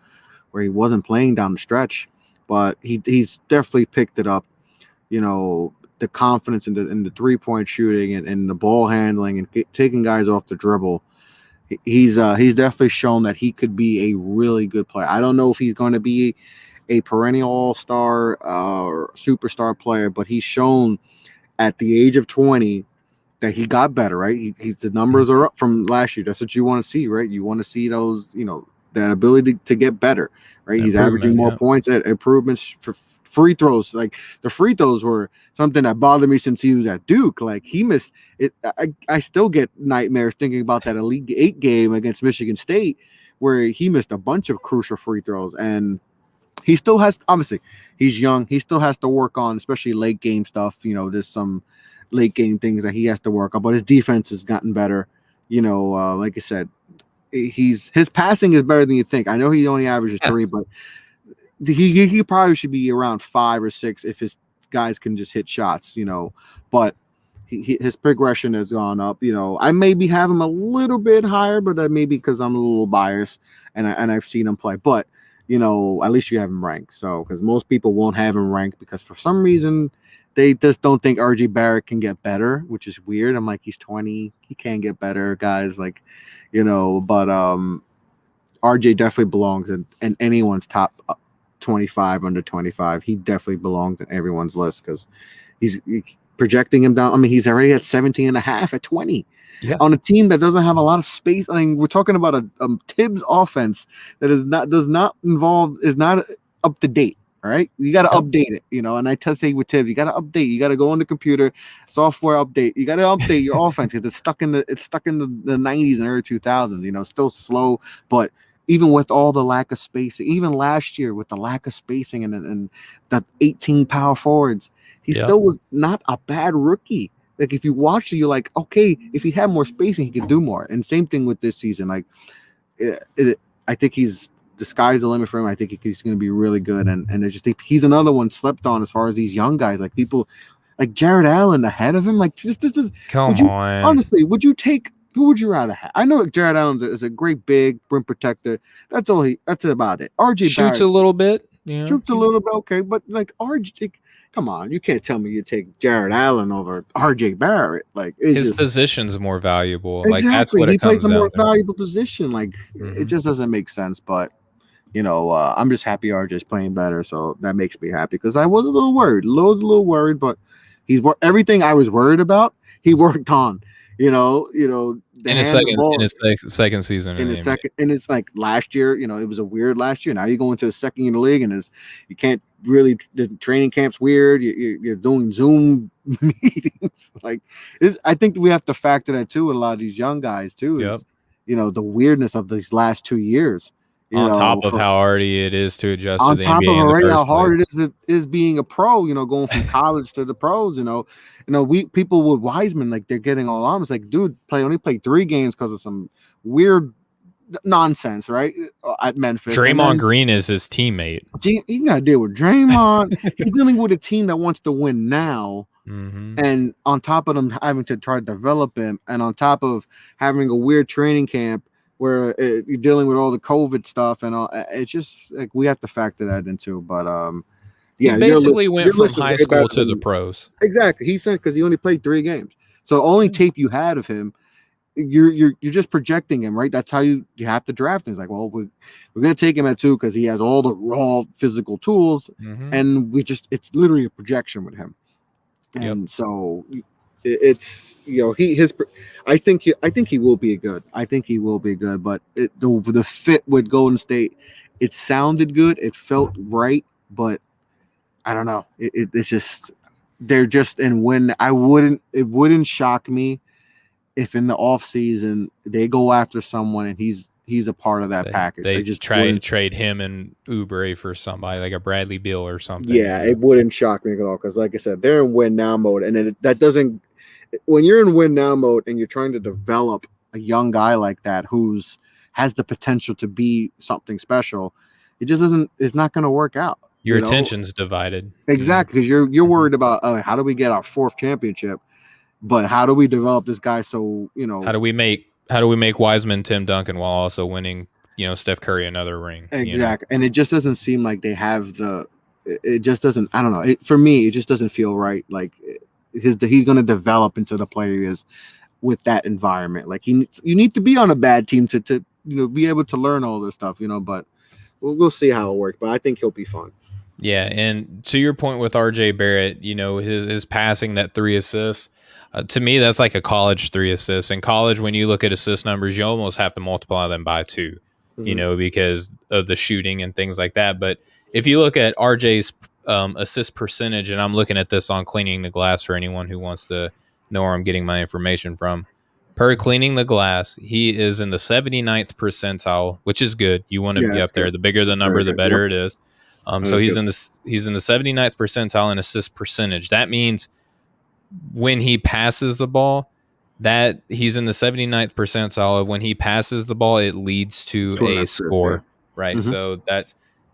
Speaker 2: where he wasn't playing down the stretch. But he's definitely picked it up. The confidence in the 3-point shooting and the ball handling and taking guys off the dribble. He's definitely shown that he could be a really good player. I don't know if he's going to be a perennial all-star or superstar player, but he's shown at the age of 20 that he got better, right? He's the numbers are up from last year. That's what you want to see, right? You want to see those, that ability to get better, right? He's averaging
Speaker 1: Improvement,
Speaker 2: more
Speaker 1: yeah.
Speaker 2: points at improvements for free throws. Like the free throws were something that bothered me since he was at Duke. Like he missed it. I still get nightmares thinking about that Elite 8 game against Michigan State where he missed a bunch of crucial free throws. And he still has, obviously, he's young. He still has to work on, especially late game stuff. There's some late game things that he has to work on, but his defense has gotten better. Like I said, his passing is better than you think. I know he only averages 3, but he probably should be around 5 or 6 if his guys can just hit shots. But his progression has gone up. I maybe have him a little bit higher, but that may be because I'm a little biased and I've seen him play. But at least you have him ranked. So because most people won't have him ranked because for some reason they just don't think RJ Barrett can get better, which is weird. I'm like, he's 20, he can get better, guys. Like, but RJ definitely belongs in anyone's top 25 under 25. He definitely belongs in everyone's list because he's projecting him down. I mean, he's already at 17 and a half at 20.
Speaker 1: Yeah.
Speaker 2: On a team that doesn't have a lot of space. I mean, we're talking about a Tibbs offense that is not up to date, All right, you got to
Speaker 1: Yep.
Speaker 2: update it, And I say with Tibbs, you got to update. You got to go on the computer, software update. You got to update your offense because it's stuck in the 90s and early 2000s. Still slow, but even with all the lack of spacing, even last year with the lack of spacing and the 18 power forwards, he
Speaker 1: Yep.
Speaker 2: still was not a bad rookie. Like if you watch it, you're like, okay, if he had more spacing, he could do more. And same thing with this season. Like, I think the sky's the limit for him. I think he's going to be really good. And I just think he's another one slept on as far as these young guys. Like people, like Jared Allen ahead of him. Like this is.
Speaker 1: Come on.
Speaker 2: Honestly, would you take? Who would you rather have? I know Jared Allen is a great big rim protector. That's all That's about it. RJ
Speaker 1: shoots
Speaker 2: Barrett
Speaker 1: a little bit.
Speaker 2: shoots a little bit, okay, but like RJ. Come on, you can't tell me you take Jared Allen over RJ Barrett. Like
Speaker 1: his position's more valuable.
Speaker 2: Exactly.
Speaker 1: Like that's what
Speaker 2: he
Speaker 1: it comes
Speaker 2: plays a more
Speaker 1: down to.
Speaker 2: valuable position. Like it just doesn't make sense. But I'm just happy RJ's playing better, so that makes me happy because I was a little worried, but everything I was worried about, he worked on.
Speaker 1: In his second season,
Speaker 2: and it's like last year, it was a weird last year. Now you go into a second year in the league, and you can't really. The training camp's weird. You're doing Zoom meetings. Like, I think we have to factor that too with a lot of these young guys too. Is the weirdness of these last 2 years.
Speaker 1: On top of how already it is to adjust
Speaker 2: on
Speaker 1: to the
Speaker 2: top
Speaker 1: NBA
Speaker 2: of
Speaker 1: in the
Speaker 2: already
Speaker 1: first
Speaker 2: how hard
Speaker 1: place.
Speaker 2: it is being a pro, going from college to the pros, we people with Wiseman, like they're getting all on. It's like, dude, only played 3 games because of some weird nonsense, right? At Memphis.
Speaker 1: Draymond Green is his teammate.
Speaker 2: He's got to deal with Draymond. He's dealing with a team that wants to win now. And on top of them having to try to develop him, and on top of having a weird training camp where you're dealing with all the COVID stuff and all, it's just like we have to factor that into. But
Speaker 1: he basically went from high school to the pros.
Speaker 2: Exactly, he said because he only played 3 games, so the only tape you had of him, you're just projecting him, right? That's how you have to draft him. It's like, well, we're gonna take him at 2 because he has all the raw physical tools, and it's literally a projection with him, and so. It's I think he will be good. I think he will be good, but the fit with Golden State, it sounded good, it felt right, but I don't know. It's just they're just and when it wouldn't shock me if in the off season they go after someone and he's a part of that package.
Speaker 1: They just trade him and Oubre for somebody like a Bradley Beal or something.
Speaker 2: Yeah, it wouldn't shock me at all because, like I said, they're in win now mode, and that doesn't. When you're in win now mode and you're trying to develop a young guy like that has the potential to be something special, it just isn't. It's not going to work out.
Speaker 1: Your attention's divided.
Speaker 2: Exactly, because you're worried about how do we get our 4th championship, but how do we develop this guy so
Speaker 1: how do we make Wiseman Tim Duncan while also winning Steph Curry another ring?
Speaker 2: Exactly, and it just doesn't seem like they have the. It just doesn't. I don't know. For me, it just doesn't feel right. Like. He's going to develop into the player he is with that environment. Like you need to be on a bad team to be able to learn all this stuff, but we'll see how it works. But I think he'll be fun.
Speaker 1: Yeah, and to your point with RJ Barrett, his passing, that 3 assists, to me that's like a college 3 assists. In college, when you look at assist numbers, you almost have to multiply them by 2, because of the shooting and things like that. But if you look at RJ's assist percentage, and I'm looking at this on Cleaning the Glass for anyone who wants to know where I'm getting my information from. Per Cleaning the Glass, he is in the 79th percentile, which is good. You want to be up there. The bigger the number, the better it is. So he's in the 79th percentile in assist percentage. That means when he passes the ball, that he's in the 79th percentile of when he passes the ball, it leads to a score, right? So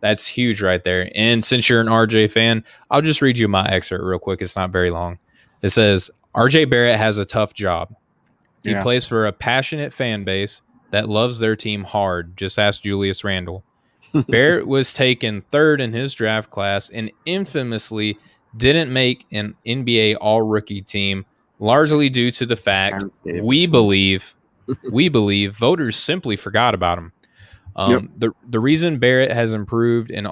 Speaker 1: that's huge right there. And since you're an RJ fan, I'll just read you my excerpt real quick. It's not very long. It says, RJ Barrett has a tough job. He plays for a passionate fan base that loves their team hard. Just ask Julius Randle. Barrett was taken 3rd in his draft class and infamously didn't make an NBA all-rookie team, largely due to the fact we believe voters simply forgot about him. The reason Barrett has improved in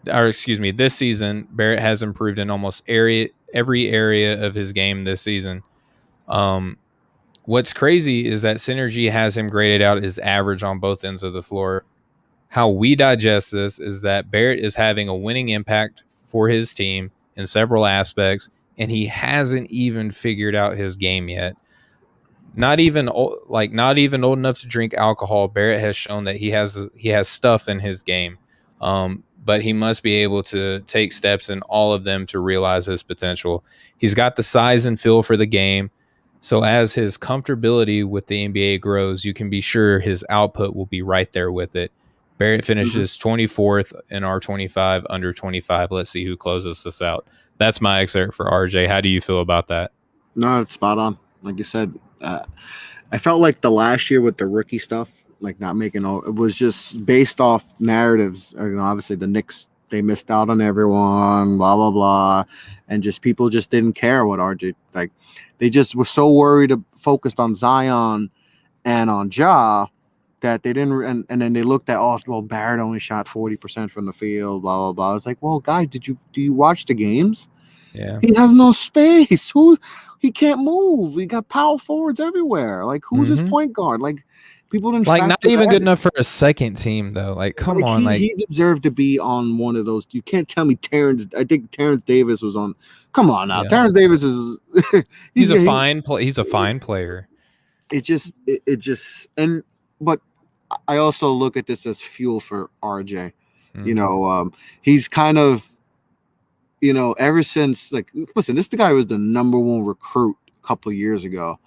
Speaker 1: this season, Barrett has improved in almost every area of his game this season. What's crazy is that Synergy has him graded out as average on both ends of the floor. how we digest this is that Barrett is having a winning impact for his team in several aspects, and he hasn't even figured out his game yet. Not even old enough to drink alcohol. Barrett has shown that he has stuff in his game, but he must be able to take steps in all of them to realize his potential. He's got the size and feel for the game, so as his comfortability with the NBA grows, you can be sure his output will be right there with it. Barrett finishes 24th in our 25 under 25. Let's see who closes this out. That's my excerpt for RJ. How do you feel about that?
Speaker 2: No, it's spot on. Like you said, I felt like the last year with the rookie stuff, like not making all, it was just based off narratives. You know, obviously the Knicks, they missed out on everyone, blah blah blah, and just people just didn't care what RJ, like they just were so worried, focused on Zion and on Ja, that they didn't. And then they looked at, oh well, Barrett only shot 40% from the field, blah blah blah. It's like, well, guys, do you watch the games?
Speaker 1: Yeah.
Speaker 2: He has no space. He can't move. We got power forwards everywhere. Like, who's his point guard? Like, people didn't
Speaker 1: like not
Speaker 2: factor
Speaker 1: even
Speaker 2: that
Speaker 1: good
Speaker 2: in.
Speaker 1: enough for a second team though. Like, come on,
Speaker 2: he deserved to be on one of those. You can't tell me Terrence. I think Terrence Davis was on. Come on now,
Speaker 1: Yeah.
Speaker 2: Terrence Davis is.
Speaker 1: he's a fine player.
Speaker 2: It just but I also look at this as fuel for RJ. You know, he's kind of, you know, ever since, like, listen, this guy was the number one recruit a couple of years ago,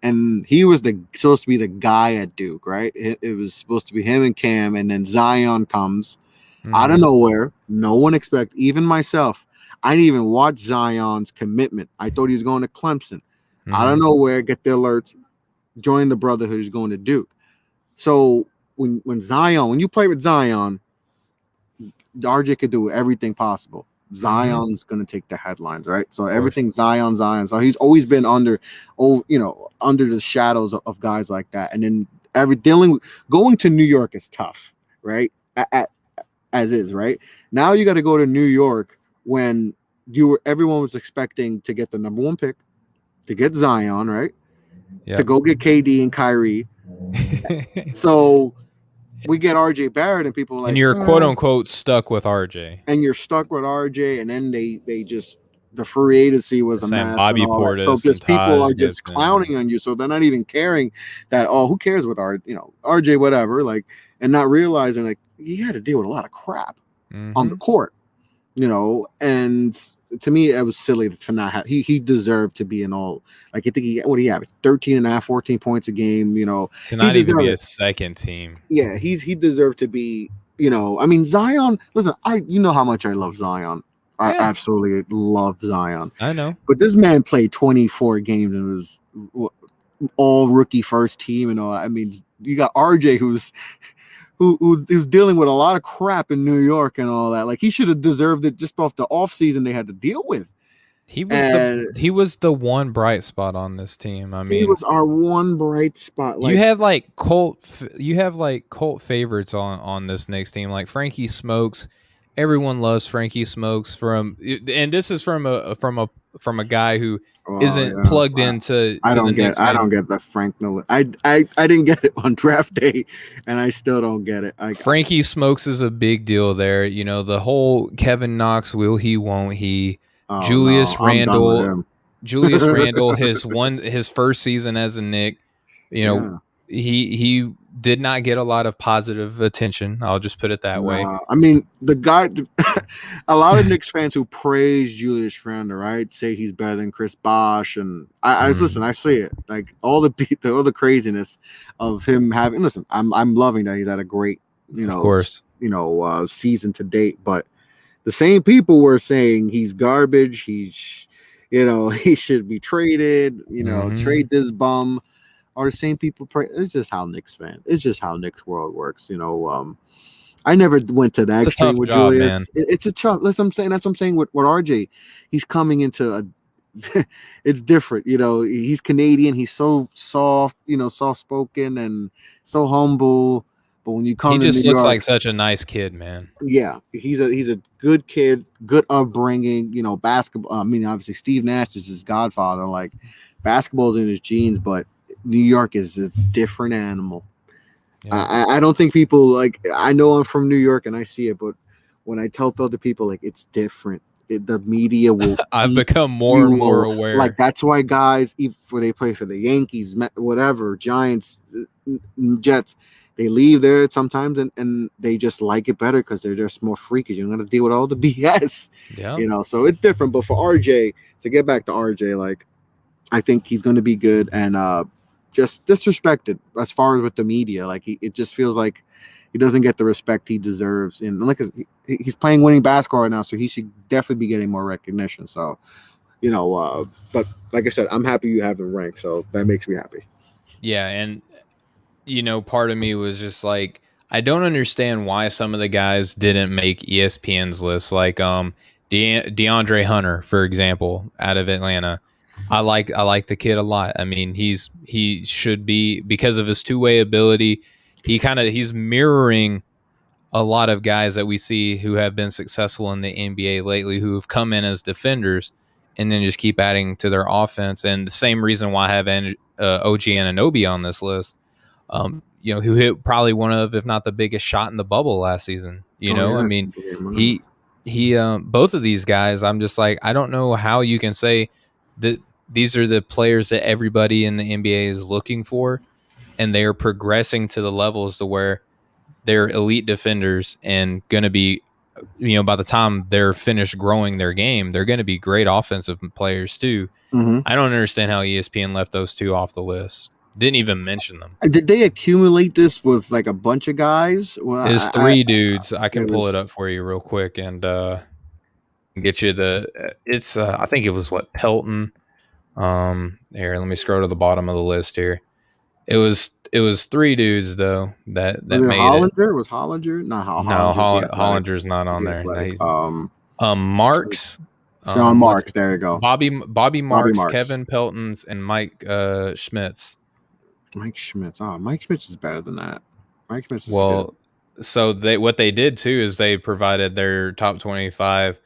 Speaker 2: and he was supposed to be the guy at Duke, right? It was supposed to be him and Cam, and then Zion comes out of nowhere. No one expected, even myself. I didn't even watch Zion's commitment. I thought he was going to Clemson. Out of nowhere, get the alerts, join the Brotherhood, he's going to Duke. So when you play with Zion, RJ could do everything possible. Zion's going to take the headlines, right? So everything Zion. So he's always been under the shadows of guys like that. And then going to New York is tough, right? As is, right? Now you got to go to New York when everyone was expecting to get the number one pick, to get Zion, right? Yep. To go get KD and Kyrie. So we get RJ Barrett, and people are like,
Speaker 1: and you're quote unquote stuck with RJ.
Speaker 2: And you're stuck with RJ, and then they just, the free agency was a mess.
Speaker 1: Bobby Portis,
Speaker 2: so just people are just clowning on you. So they're not even caring that, oh, who cares what RJ, whatever, like, and not realizing like he had to deal with a lot of crap on the court, and to me, it was silly to not have. He deserved to be in all. Like, I think he had 13 and a half, 14 points a game.
Speaker 1: To not even be a second team.
Speaker 2: Yeah, he deserved to be. I mean, Zion. Listen, you know how much I love Zion. I absolutely love Zion.
Speaker 1: I know,
Speaker 2: but this man played 24 games and was all rookie first team and all. I mean, you got RJ who's dealing with a lot of crap in New York and all that. Like, he should have deserved it just off the offseason they had to deal with.
Speaker 1: He was the one bright spot on this team. I mean,
Speaker 2: he was our one bright spot.
Speaker 1: Like, you have cult favorites on this Knicks team, like Frankie Smokes. Everyone loves Frankie Smokes and this is from a guy who isn't plugged into.
Speaker 2: I don't get the Frank Miller. I didn't get it on draft day, and I still don't get it.
Speaker 1: Frankie Smokes is a big deal there. The whole Kevin Knox, will he, won't he? Julius Randle, his first season as a Knick. He did not get a lot of positive attention. I'll just put it that way.
Speaker 2: I mean, the guy, a lot of Knicks fans who praise Julius Randle, right, say he's better than Chris Bosh, and I listen. I see it, like all the craziness of him having. Listen, I'm loving that he's had a great,
Speaker 1: of course,
Speaker 2: season to date, but the same people were saying he's garbage. He's, he should be traded. Trade this bum. Are the same people pray? It's just how Knicks world works. I never went to that extreme with Julius. Man. It's a tough. That's what I'm saying with RJ. He's coming into it's different. He's Canadian. He's so soft. Soft spoken and so humble. But when you come,
Speaker 1: he just looks like such a nice kid, man.
Speaker 2: Yeah, he's a good kid, good upbringing. Basketball. I mean, obviously, Steve Nash is his godfather. Like, basketball's in his genes, but New York is a different animal.
Speaker 1: Yeah.
Speaker 2: I don't think people like. I know I'm from New York and I see it, but when I tell other people like it's different, the media will
Speaker 1: I've
Speaker 2: eat
Speaker 1: become more and
Speaker 2: you
Speaker 1: more
Speaker 2: like
Speaker 1: aware.
Speaker 2: that's why guys, even for they play for the Yankees, whatever, Giants, Jets, they leave there sometimes and they just like it better because they're just more freaky. You don't got to deal with all the BS,
Speaker 1: Yeah.
Speaker 2: So it's different. But for RJ, to get back to RJ, like I think he's going to be good and just disrespected as far as with the media. Like it just feels like he doesn't get the respect he deserves. And like he's playing winning basketball right now, so he should definitely be getting more recognition. So but like I said, I'm happy you have him ranked, so that makes me happy.
Speaker 1: Yeah, and part of me was just like, I don't understand why some of the guys didn't make ESPN's list, like DeAndre Hunter, for example, out of Atlanta. I like the kid a lot. I mean, he should be, because of his two-way ability. He's mirroring a lot of guys that we see who have been successful in the NBA lately, who have come in as defenders and then just keep adding to their offense. And the same reason why I have OG Anunoby on this list, who hit probably one of, if not the biggest shot in the bubble last season.
Speaker 2: Oh
Speaker 1: I
Speaker 2: yeah,
Speaker 1: mean, he both of these guys, I'm just like, I don't know how you can say that these are the players that everybody in the NBA is looking for, and they are progressing to the levels to where they're elite defenders and going to be, by the time they're finished growing their game, they're going to be great offensive players too.
Speaker 2: mm-hmm.
Speaker 1: I don't understand how ESPN left those two off the list. Didn't even mention them.
Speaker 2: Did they accumulate this with like a bunch of guys? Well,
Speaker 1: It's three dudes. I can
Speaker 2: it
Speaker 1: pull
Speaker 2: was
Speaker 1: it up for you real quick and get you it's I think it was what, Pelton. Here, let me scroll to the bottom of the list here. It was three dudes though that
Speaker 2: it
Speaker 1: made it.
Speaker 2: Hollinger? Was Hollinger? Not
Speaker 1: No,
Speaker 2: Hollinger's the athletic.
Speaker 1: Hollinger's not on
Speaker 2: The
Speaker 1: there. No,
Speaker 2: athletic.
Speaker 1: he's Marks,
Speaker 2: Sean
Speaker 1: what's
Speaker 2: Marks. There you go.
Speaker 1: Bobby
Speaker 2: Bobby
Speaker 1: Marks,
Speaker 2: Marks.
Speaker 1: Kevin Peltons, and Mike Schmitz.
Speaker 2: Mike Schmitz. Oh, Mike Schmitz is better than that. Mike Schmitz is good.
Speaker 1: Well, so what they did too is they provided their top 25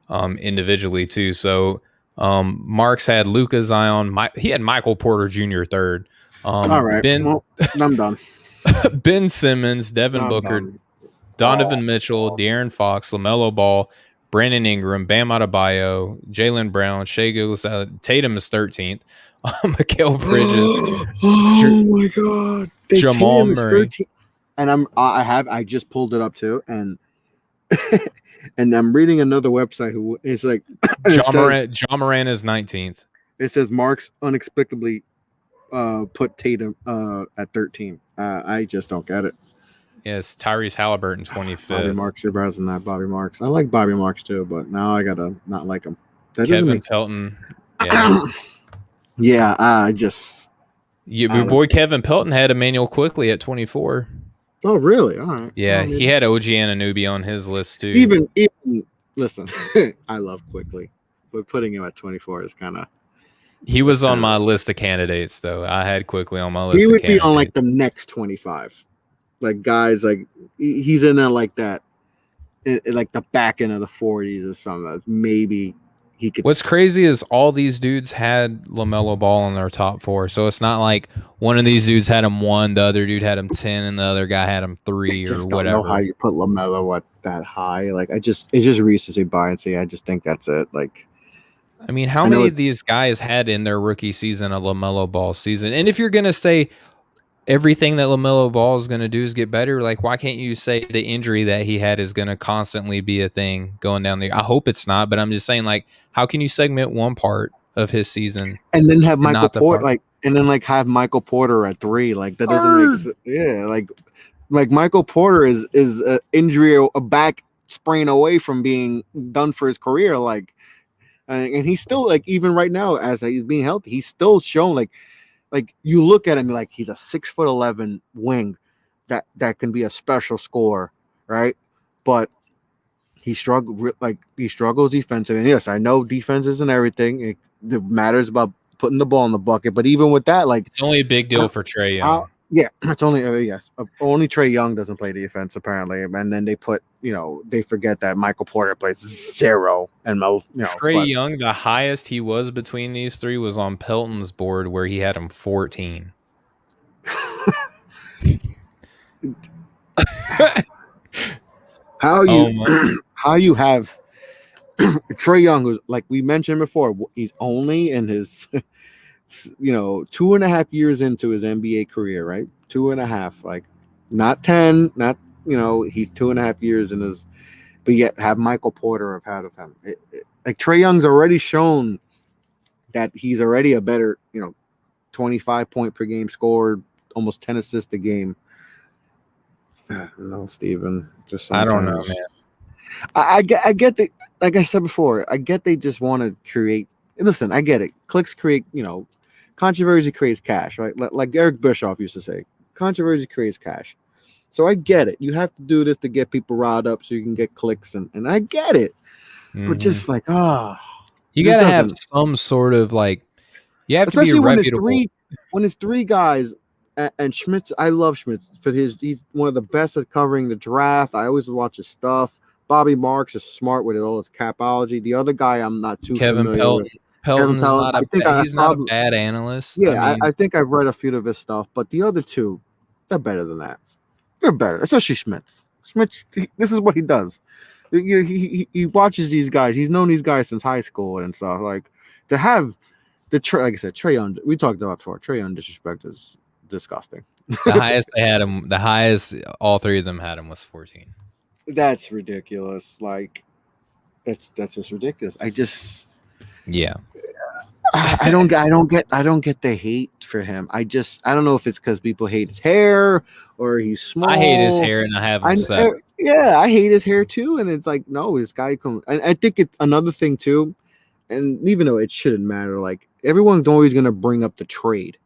Speaker 1: individually too. So Marks had Luka Zion. He had Michael Porter Jr. third.
Speaker 2: All right. Well, I'm done.
Speaker 1: Ben Simmons, Devin
Speaker 2: I'm
Speaker 1: Booker,
Speaker 2: done.
Speaker 1: Donovan Mitchell, De'Aaron Fox, LaMelo Ball, Brandon Ingram, Bam Adebayo, Jaylen Brown, Shai Gilgeous-Alexander. Tatum is 13th. Mikal Bridges.
Speaker 2: Oh my god.
Speaker 1: Jamal
Speaker 2: Tatum is
Speaker 1: Murray.
Speaker 2: 13. And I just pulled it up too, and and I'm reading another website who is like
Speaker 1: John Moran is 19th.
Speaker 2: It says Marks unexplicably put Tatum at 13. I just don't get it.
Speaker 1: Yes, Tyrese Halliburton 25th.
Speaker 2: Bobby Marks, you're better than that. Bobby Marks. I like Bobby Marks too, but now I gotta not like him. That
Speaker 1: Kevin Pelton. Yeah.
Speaker 2: Yeah, I just.
Speaker 1: Your boy Kevin Pelton had Emmanuel Quickly at 24.
Speaker 2: Oh, really? All right.
Speaker 1: Yeah, he had OG Anunoby on his list too.
Speaker 2: Even listen, I love Quickly, but putting him at 24 is kind of.
Speaker 1: He was on my list of candidates, though. I had Quickly on my list.
Speaker 2: He would be on like the next 25, like guys like he's in there like that, like the back end of the 40s or something. Maybe he could.
Speaker 1: What's crazy is all these dudes had LaMelo Ball in their top 4, so it's not like one of these dudes had him 1, the other dude had him 10, and the other guy had him 3 or whatever. I don't know
Speaker 2: how you put LaMelo at that high. Like it's just recency bias. I just think that's it. Like.
Speaker 1: I mean, how many of these guys had in their rookie season a LaMelo Ball season? And if you're going to say everything that LaMelo Ball is going to do is get better, like why can't you say the injury that he had is going to constantly be a thing going down there? I hope it's not, but I'm just saying, like, how can you segment one part of his season
Speaker 2: and then have Michael Porter have Michael Porter at 3? Like that doesn't make yeah, like Michael Porter is an injury, a back sprain away from being done for his career, like. And he's still like, even right now, as he's being healthy, he's still shown like you look at him like he's a 6'11" wing that can be a special scorer, right? But he struggles defensively. And yes, I know defense isn't everything. It matters about putting the ball in the bucket. But even with that, like
Speaker 1: it's only a big deal for Trae Young.
Speaker 2: Yeah, it's only only Trae Young doesn't play defense apparently, and then they put they forget that Michael Porter plays 0 and
Speaker 1: Trae Young, the highest he was between these three was on Pelton's board where he had him 14.
Speaker 2: How
Speaker 1: Oh
Speaker 2: you
Speaker 1: my.
Speaker 2: how you have Trey Young, who's like we mentioned before, he's only in his 2.5 years into his NBA career, right? 2.5, like not 10, not he's 2.5 years in his, but yet have Michael Porter ahead of him. Like Trey Young's already shown that he's already a better, 25 point per game scored, almost 10 assists a game. No, Steven, just
Speaker 1: I don't know, man.
Speaker 2: sometimes I get that. Like I said before, I get they just want to create. Listen, I get it. Clicks create, controversy creates cash, right? Like Eric Bischoff used to say, controversy creates cash. So I get it. You have to do this to get people riled up so you can get clicks, and I get it. But
Speaker 1: Mhm.
Speaker 2: just like
Speaker 1: You
Speaker 2: just
Speaker 1: got to have
Speaker 2: doesn't.
Speaker 1: some sort of like, you have to be
Speaker 2: Especially when it's
Speaker 1: reputable.
Speaker 2: three guys. And Schmitz, I love Schmitz for he's one of the best at covering the draft. I always watch his stuff. Bobby Marks is smart with all his capology. The other guy I'm not too
Speaker 1: Kevin
Speaker 2: familiar with.
Speaker 1: Pelton.
Speaker 2: Kevin
Speaker 1: Pelton is
Speaker 2: Pelton.
Speaker 1: not
Speaker 2: I
Speaker 1: a
Speaker 2: think I
Speaker 1: he's not a
Speaker 2: probably
Speaker 1: bad analyst. I
Speaker 2: yeah,
Speaker 1: mean,
Speaker 2: I think I've read a few of his stuff, but the other two, they're better than that. They're better, especially Schmitz. Schmitz, this is what he does. He watches these guys. He's known these guys since high school and stuff. Like to have like I said, Trey Young. We talked about before. Trey Young disrespect is disgusting.
Speaker 1: the highest all three of them had him was 14.
Speaker 2: That's ridiculous. Like that's just ridiculous.
Speaker 1: Yeah.
Speaker 2: I don't get the hate for him. I don't know if it's because people hate his hair or he's
Speaker 1: I hate his
Speaker 2: small.
Speaker 1: hair and I have him
Speaker 2: I
Speaker 1: set.
Speaker 2: yeah, I hate his hair too, and it's like no, this guy comes. And I think it's another thing too, and even though it shouldn't matter, like everyone's always gonna bring up the trade,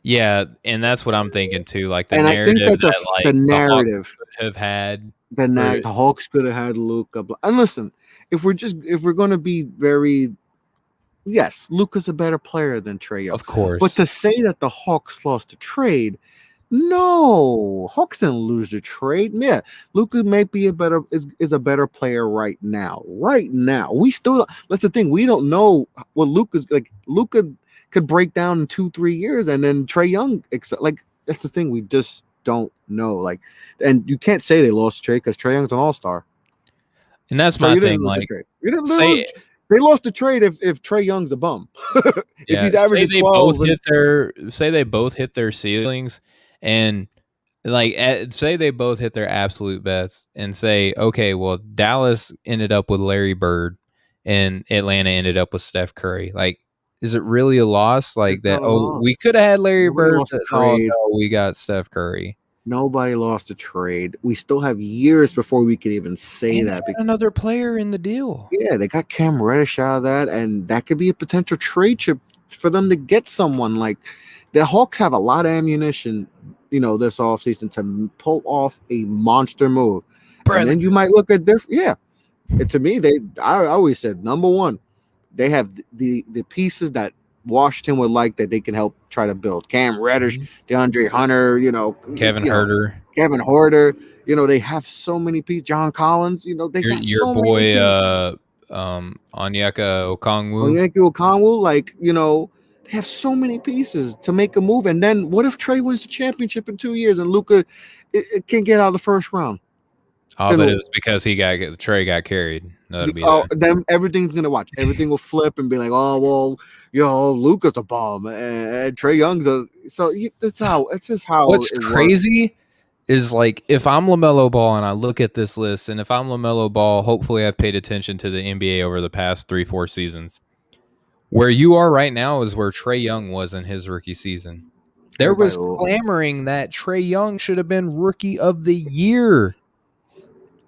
Speaker 1: Yeah, and that's what I'm thinking too. Like the
Speaker 2: and I think
Speaker 1: narrative
Speaker 2: that's
Speaker 1: that
Speaker 2: the
Speaker 1: like the Hawks
Speaker 2: narrative.
Speaker 1: could have had for
Speaker 2: The Hawks could have had Luca. And listen, if we're gonna be very yes, Luca's a better player than Trey Young,
Speaker 1: of
Speaker 2: but
Speaker 1: course.
Speaker 2: to say that the Hawks lost the trade. No, Hawks didn't lose the trade. Yeah, Luka may be is a better player right now. Right now, we still that's the thing. We don't know what Luka's like. Luka could break down in 2-3 years, and then Trey Young. Like that's the thing. We just don't know. Like, and you can't say they lost trade because Trey Young's an all star.
Speaker 1: And that's
Speaker 2: So
Speaker 1: my
Speaker 2: you didn't
Speaker 1: thing.
Speaker 2: lose the
Speaker 1: Like
Speaker 2: trade. You didn't lose.
Speaker 1: say
Speaker 2: They lost the trade if Trey Young's a bum. If
Speaker 1: yeah,
Speaker 2: he's averaging 12 and
Speaker 1: say they both hit their ceilings and like say they both hit their absolute best and say, okay, well, Dallas ended up with Larry Bird and Atlanta ended up with Steph Curry. Like, is it really a loss? Like
Speaker 2: it's
Speaker 1: that,
Speaker 2: not a
Speaker 1: oh, we
Speaker 2: loss.
Speaker 1: could have had Larry
Speaker 2: Nobody
Speaker 1: Bird,
Speaker 2: lost the
Speaker 1: but oh
Speaker 2: trade.
Speaker 1: no, we got Steph Curry.
Speaker 2: Nobody lost a trade. We still have years before we could even say
Speaker 1: And they
Speaker 2: that.
Speaker 1: got another player in the deal.
Speaker 2: Yeah, they got Cam Reddish out of that, and that could be a potential trade chip for them to get someone. Like the Hawks have a lot of ammunition, this offseason to pull off a monster move. And
Speaker 1: Bradley
Speaker 2: then you might look at different. Yeah, to me, I always said number one, they have the pieces that Washington would like that they can help try to build. Cam Reddish, DeAndre Hunter,
Speaker 1: Kevin Herter,
Speaker 2: Kevin Horter. They have so many pieces. John Collins, they got
Speaker 1: your
Speaker 2: so many
Speaker 1: boy
Speaker 2: pieces.
Speaker 1: Onyeka Okongwu.
Speaker 2: Yankee Okonwu, like, they have so many pieces to make a move. And then what if Trey wins the championship in 2 years and Luka it can get out of the first round?
Speaker 1: Oh, but it was because Trey got carried. That'll be that.
Speaker 2: Then everything's gonna watch. Everything will flip and be like, oh well, Luka's a bomb and Trey Young's a. So that's how. It's just how.
Speaker 1: What's
Speaker 2: it
Speaker 1: crazy
Speaker 2: works.
Speaker 1: is like if I'm LaMelo Ball and I look at this list, and if I'm LaMelo Ball, hopefully I've paid attention to the NBA over the past 3-4 seasons. Where you are right now is where Trey Young was in his rookie season. There was clamoring that Trey Young should have been Rookie of the Year.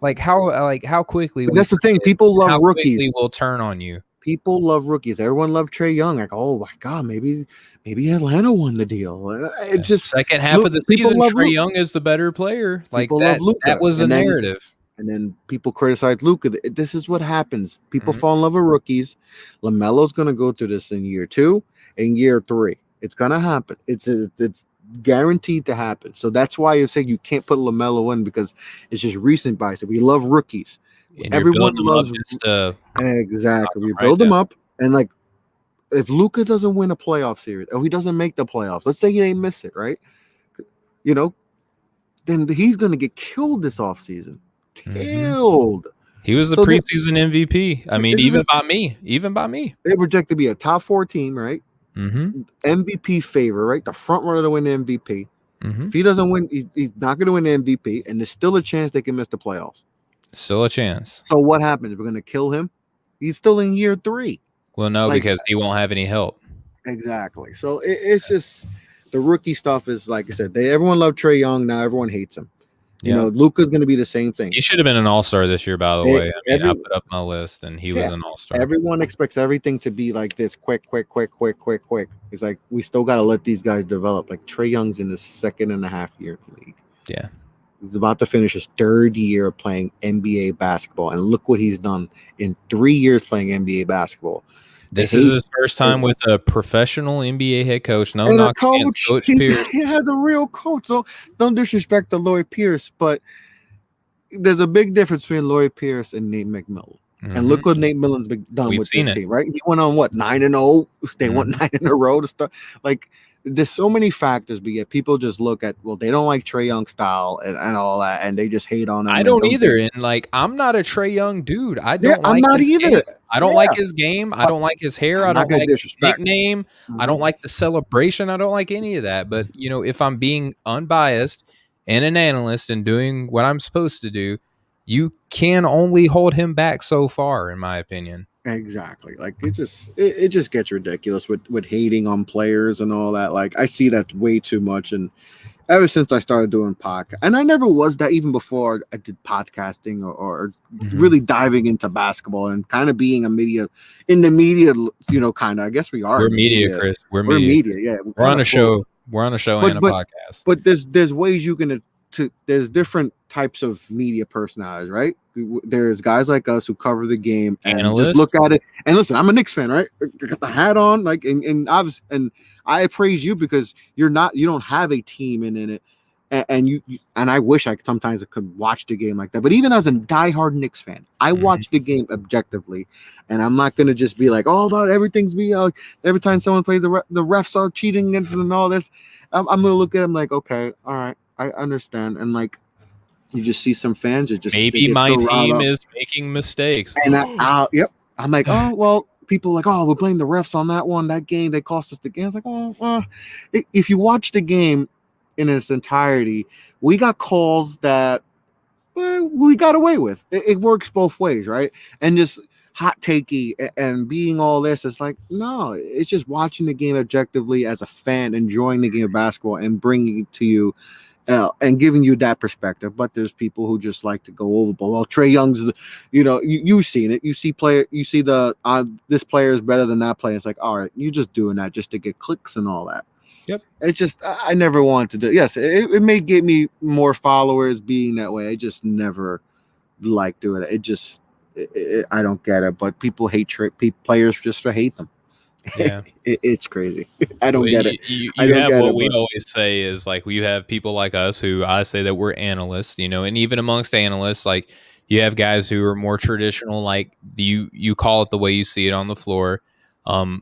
Speaker 1: Like how quickly
Speaker 2: But that's the thing. People love
Speaker 1: how
Speaker 2: rookies.
Speaker 1: quickly will turn on you.
Speaker 2: People love rookies. Everyone loved Trey Young. Like, oh my god, maybe Atlanta won the deal. It's just
Speaker 1: second half of the season, Trey Young is the better player. Like that. That was the narrative.
Speaker 2: And then people criticize Luka. This is what happens. People fall in love with rookies. LaMelo's going to go through this in year 2 and year 3. It's going to happen. It's guaranteed to happen. So that's why you say you can't put LaMelo in because it's just recent bias. We love rookies.
Speaker 1: And
Speaker 2: everyone loves exactly. We build them up, and like if Luka doesn't win a playoff series, or he doesn't make the playoffs, let's say he ain't miss it, right? then he's going to get killed this offseason.
Speaker 1: Mhm.
Speaker 2: Killed.
Speaker 1: He was the
Speaker 2: So
Speaker 1: preseason MVP. I mean,
Speaker 2: this is
Speaker 1: even by me.
Speaker 2: they project to be a top 4 team, right?
Speaker 1: Mhm.
Speaker 2: MVP favor, right? The front runner to win the MVP.
Speaker 1: Mhm.
Speaker 2: If he doesn't win, he's not going to win the MVP, and there's still a chance they can miss the playoffs.
Speaker 1: Still a chance.
Speaker 2: So what happens? We're going to kill him. He's still in year 3.
Speaker 1: Well, no,
Speaker 2: Like,
Speaker 1: because he won't have any help.
Speaker 2: exactly. So it's just the rookie stuff is like I said. Everyone loved Trae Young. Now everyone hates him. You
Speaker 1: Yeah.
Speaker 2: know, Luka's going to be the same thing.
Speaker 1: He should have been an all-star this year, by the way. I mean, I put up my list, and he was an all-star.
Speaker 2: Everyone expects everything to be like this, quick. It's like we still got to let these guys develop. Like Trae Young's in his 2.5 year in the league.
Speaker 1: Yeah.
Speaker 2: He's about to finish his 3rd year of playing NBA basketball, and look what he's done in 3 years playing NBA basketball.
Speaker 1: This is his first time with a professional NBA head coach. No
Speaker 2: and
Speaker 1: knock
Speaker 2: a coach.
Speaker 1: against Coach Pierce.
Speaker 2: He has a real coach. So don't disrespect the Lloyd Pierce, but there's a big difference between Lloyd Pierce and Nate McMillan. And look what Nate McMillan's been done with this team, right? He went on what 9-0. They won 9 in a row to start. Like there's so many factors, but yet people just look at they don't like Trae Young style and all that, and they just hate on him.
Speaker 1: I don't either. And like I'm not a Trae Young dude. I don't like
Speaker 2: I'm not
Speaker 1: his
Speaker 2: either.
Speaker 1: Game. I don't like his game. I don't like his hair. I don't like his nickname. I don't like the celebration. I don't like any of that. But you know, if I'm being unbiased and an analyst and doing what I'm supposed to do, you can only hold him back so far, in my opinion.
Speaker 2: Exactly. Like it just gets ridiculous with hating on players and all that. Like I see that way too much. And ever since I started doing podcast, and I never was that even before I did podcasting or really diving into basketball and kind of being in the media, you know, kind of. I guess we are.
Speaker 1: We're media, Chris. We're
Speaker 2: media. Yeah,
Speaker 1: we're on a show. We're on a show and a podcast.
Speaker 2: But there's ways you can. There's different types of media personalities, right? There's guys like us who cover the game and just look at it. And listen, I'm a Knicks fan, right? Got the hat on, like, and obviously, and I praise you because you don't have a team in it, and I wish I sometimes could watch the game like that. But even as a diehard Knicks fan, I watch the game objectively, and I'm not gonna just be like, oh, everything's every time someone plays the refs are cheating against them and all this. I'm gonna look at them like, okay, all right. I understand, and like you just see some fans that just
Speaker 1: maybe my team is making mistakes,
Speaker 2: and I'm like, oh well, people are like, oh, we're blaming the refs on that game. They cost us the game. It's like, oh, well, if you watch the game in its entirety, we got calls that we got away with. It works both ways, right? And just hot takey and being all this, it's like, no, it's just watching the game objectively as a fan, enjoying the game of basketball, and bringing it to you. And giving you that perspective, but there's people who just like to go overboard. Well, Trae Young's, you've seen it. You see this player is better than that player. It's like, all right, you're just doing that just to get clicks and all that.
Speaker 1: Yep.
Speaker 2: It's just I never wanted to do. Yes, it may get me more followers being that way. I just never like doing it. It just I don't get it. But people hate players just to hate them.
Speaker 1: Yeah,
Speaker 2: it's crazy. I don't get it.
Speaker 1: You have what we always say is like you have people like us who I say that we're analysts, and even amongst analysts, like you have guys who are more traditional, like you call it the way you see it on the floor. I'm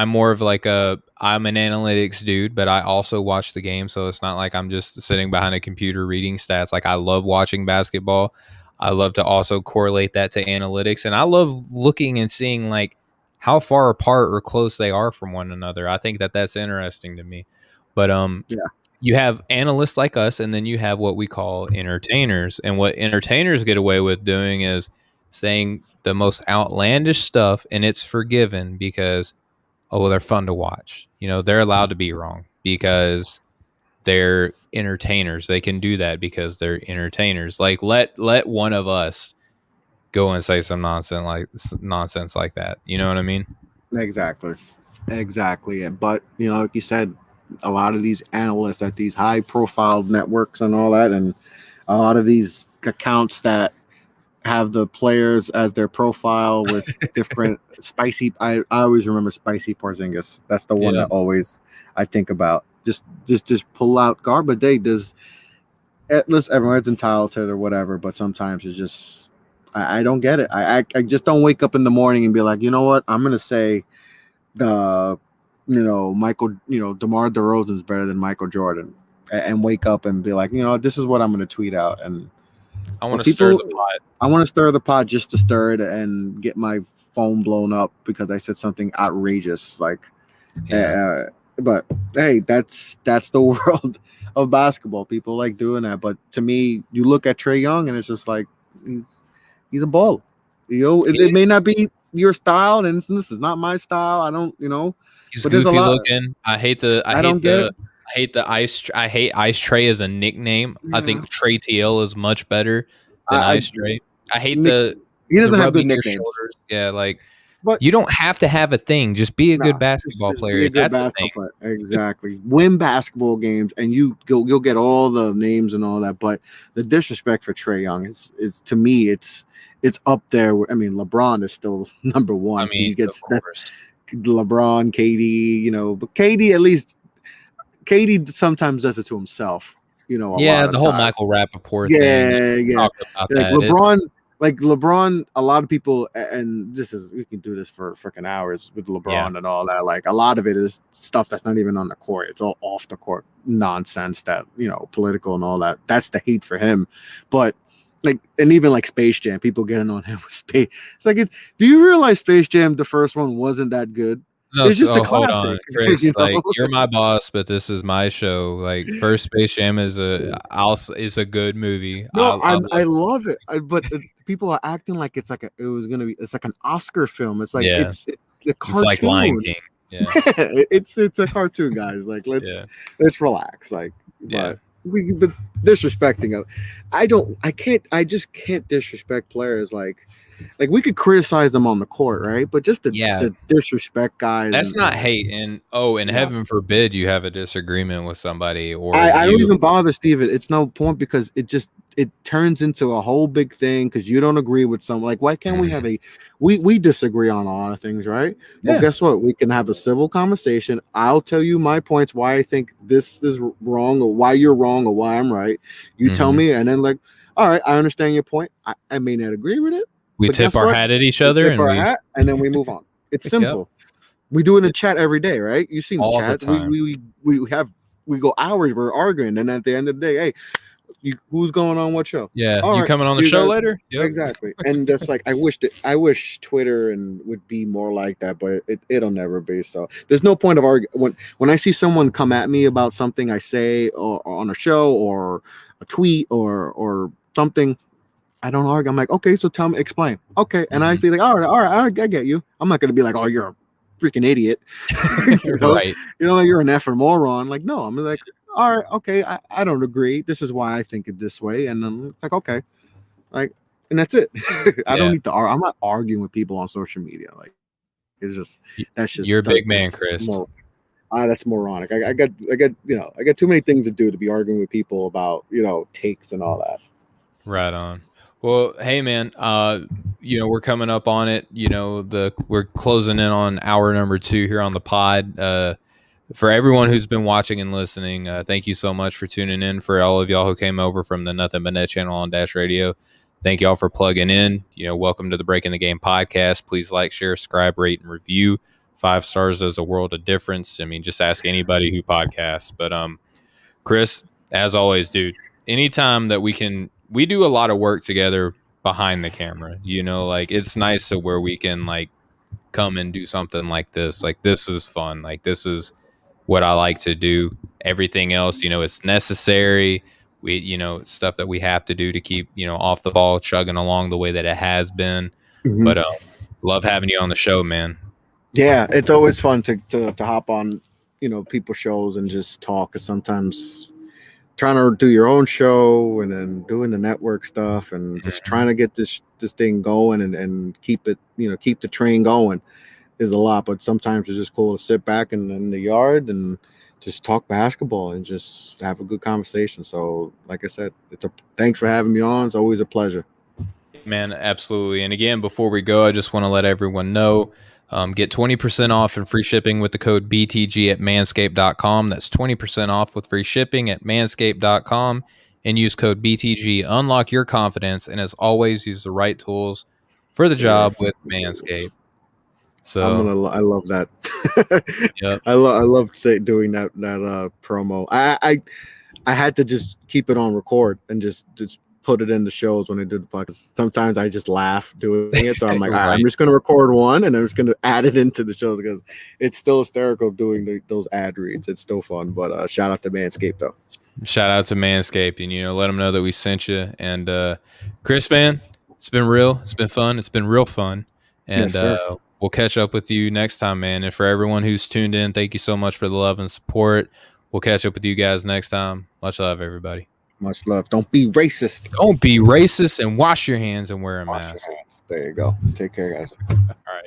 Speaker 1: more of like I'm an analytics dude, but I also watch the game, so it's not like I'm just sitting behind a computer reading stats. Like I love watching basketball. I love to also correlate that to analytics, and I love looking and seeing like how far apart or close they are from one another. I think that's interesting to me. But you have analysts like us, and then you have what we call entertainers. And what entertainers get away with doing is saying the most outlandish stuff, and it's forgiven because, they're fun to watch. They're allowed to be wrong because they're entertainers. They can do that because they're entertainers. Like let one of us go and say some nonsense like that. You know what I mean?
Speaker 2: Exactly. But like you said, a lot of these analysts at these high profile networks and all that, and a lot of these accounts that have the players as their profile with different spicy. I always remember Spicy Porzingis. That's the one that always I think about. Just pull out garbage. Listen, everyone's entitled to it or whatever, but sometimes it's just. I don't get it. I just don't wake up in the morning and be like, you know what? I'm gonna say DeMar DeRozan's better than Michael Jordan. and wake up and be like, this is what I'm going to tweet out. And
Speaker 1: I want
Speaker 2: but
Speaker 1: to stir
Speaker 2: people,
Speaker 1: the pot.
Speaker 2: I want to stir the pot just to stir it and get my phone blown up because I said something outrageous. Like,
Speaker 1: Yeah.
Speaker 2: but hey, that's the world of basketball. People like doing that. But to me, you look at Trae Young and it's just like he's a baller. It may not be your style, and this is not my style. I don't,
Speaker 1: He's
Speaker 2: but there's a
Speaker 1: goofy
Speaker 2: lot.
Speaker 1: looking. I hate
Speaker 2: I don't get it.
Speaker 1: I hate Ice Tray as a nickname. I think Trey TL is much better than
Speaker 2: I
Speaker 1: Ice Tray. I hate
Speaker 2: Nick,
Speaker 1: the
Speaker 2: he doesn't have good
Speaker 1: rubbing your
Speaker 2: nicknames,
Speaker 1: shoulders. Yeah, like
Speaker 2: but
Speaker 1: you don't have to have a thing. Just be a good
Speaker 2: no,
Speaker 1: basketball
Speaker 2: just be
Speaker 1: player.
Speaker 2: a good
Speaker 1: That's a
Speaker 2: basketball
Speaker 1: thing.
Speaker 2: player. Exactly. Win basketball games, and you'll get all the names and all that. But the disrespect for Trae Young is to me, it's up there. I mean, LeBron is still number one.
Speaker 1: I mean,
Speaker 2: He gets
Speaker 1: of
Speaker 2: that
Speaker 1: course.
Speaker 2: LeBron, KD, but KD at least KD sometimes does it to himself. A
Speaker 1: Yeah,
Speaker 2: lot
Speaker 1: the
Speaker 2: of
Speaker 1: whole
Speaker 2: time.
Speaker 1: Michael Rappaport thing.
Speaker 2: Yeah.
Speaker 1: Talked about
Speaker 2: Like
Speaker 1: that.
Speaker 2: LeBron, a lot of people, and we can do this for freaking hours with LeBron
Speaker 1: Yeah.
Speaker 2: and all that. Like a lot of it is stuff that's not even on the court. It's all off the court nonsense that, political and all that. That's the hate for him. But and even like Space Jam, people getting on him with Space. It's like, do you realize Space Jam, the first one, wasn't that good?
Speaker 1: No,
Speaker 2: It's just a
Speaker 1: hold on,
Speaker 2: classic.
Speaker 1: Chris. Like you're my boss, but this is my show. Like first Space Jam is a good movie.
Speaker 2: No,
Speaker 1: I
Speaker 2: I
Speaker 1: love it.
Speaker 2: love it, but people are acting like it's like an Oscar film. It's like
Speaker 1: Yeah,
Speaker 2: it's a
Speaker 1: it's like Lion
Speaker 2: cartoon.
Speaker 1: King. Yeah,
Speaker 2: it's a cartoon, guys. Like
Speaker 1: yeah,
Speaker 2: let's relax. Like,
Speaker 1: yeah.
Speaker 2: but disrespecting of, I just can't disrespect players. Like we could criticize them on the court, right? But just
Speaker 1: Yeah.
Speaker 2: the disrespect guys.
Speaker 1: That's not hate. And
Speaker 2: No.
Speaker 1: heaven forbid you have a disagreement with somebody or
Speaker 2: I don't even bother Steven. It's no point because it turns into a whole big thing because you don't agree with someone. Like, why can't we have we disagree on a lot of things, right? Well, guess what? We can have a civil conversation. I'll tell you my points, why I think this is wrong or why you're wrong or why I'm right. You tell me, and then like, all right, I understand your point. I may not agree with it.
Speaker 1: We tip our hat at each other
Speaker 2: and then we move on. It's simple. We do it in the chat every day, right? You've seen the chat. We go hours, we're arguing, and at the end of the day, hey, who's going on what show?
Speaker 1: Yeah,
Speaker 2: all
Speaker 1: you
Speaker 2: right,
Speaker 1: coming on the show later?
Speaker 2: Yep. Exactly. And that's like I wish Twitter would be more like that, but it'll never be. So there's no point of arguing when I see someone come at me about something I say or on a show or a tweet or something. I don't argue. I'm like, okay, so tell me, explain. Okay, and I feel like, all right, I get you. I'm not gonna be like, oh, you're a freaking idiot.
Speaker 1: Right.
Speaker 2: Like you're an effing moron. Like, no, I'm like, all right, okay, I don't agree. This is why I think it this way, and I'm like, okay, like, and that's it. I don't need to argue. I'm not arguing with people on social media. Like, that's just
Speaker 1: you're a big man, Chris.
Speaker 2: That's moronic. I got too many things to do to be arguing with people about takes and all that.
Speaker 1: Right on. Well, hey man, we're coming up on it. We're closing in on hour number 2 here on the pod. For everyone who's been watching and listening, thank you so much for tuning in. For all of y'all who came over from the Nothing But Net channel on Dash Radio, thank y'all for plugging in. Welcome to the Breaking the Game podcast. Please like, share, subscribe, rate, and review. 5 stars does a world of difference. I mean, just ask anybody who podcasts. But Chris, as always, dude, anytime that we do a lot of work together behind the camera, like it's nice to where we can like come and do something like this. Like this is fun. Like this is what I like to do. Everything else, it's necessary. We, stuff that we have to do to keep, off the ball chugging along the way that it has been. Mm-hmm. But love having you on the show, man.
Speaker 2: Yeah, it's always fun to hop on, people's shows and just talk. Cause sometimes trying to do your own show and then doing the network stuff and just trying to get this thing going and keep it, keep the train going is a lot. But sometimes it's just cool to sit back in the yard and just talk basketball and just have a good conversation. So like I said, thanks for having me on. It's always a pleasure.
Speaker 1: Man, absolutely. And again, before we go, I just want to let everyone know, get 20% off and free shipping with the code BTG at manscaped.com. That's 20% off with free shipping at manscaped.com and use code BTG. Unlock your confidence. And as always, use the right tools for the job with Manscaped. So
Speaker 2: I love that.
Speaker 1: Yep.
Speaker 2: I love doing that promo. I had to just keep it on record and just put it in the shows when I do the podcast. Sometimes I just laugh doing it, so I'm like, all right, I'm just going to record one and I'm just going to add it into the shows because it's still hysterical doing those ad reads. It's still fun. But shout out to Manscaped though.
Speaker 1: Shout out to Manscaped, and let them know that we sent you. And Chris, man, it's been real. It's been fun. It's been real fun. And
Speaker 2: Yes,
Speaker 1: we'll catch up with you next time, man. And for everyone who's tuned in, thank you so much for the love and support. We'll catch up with you guys next time. Much love, everybody.
Speaker 2: Much love. Don't be racist.
Speaker 1: Don't be racist and wash your hands and wear a mask.
Speaker 2: There you go. Take care, guys.
Speaker 1: All right.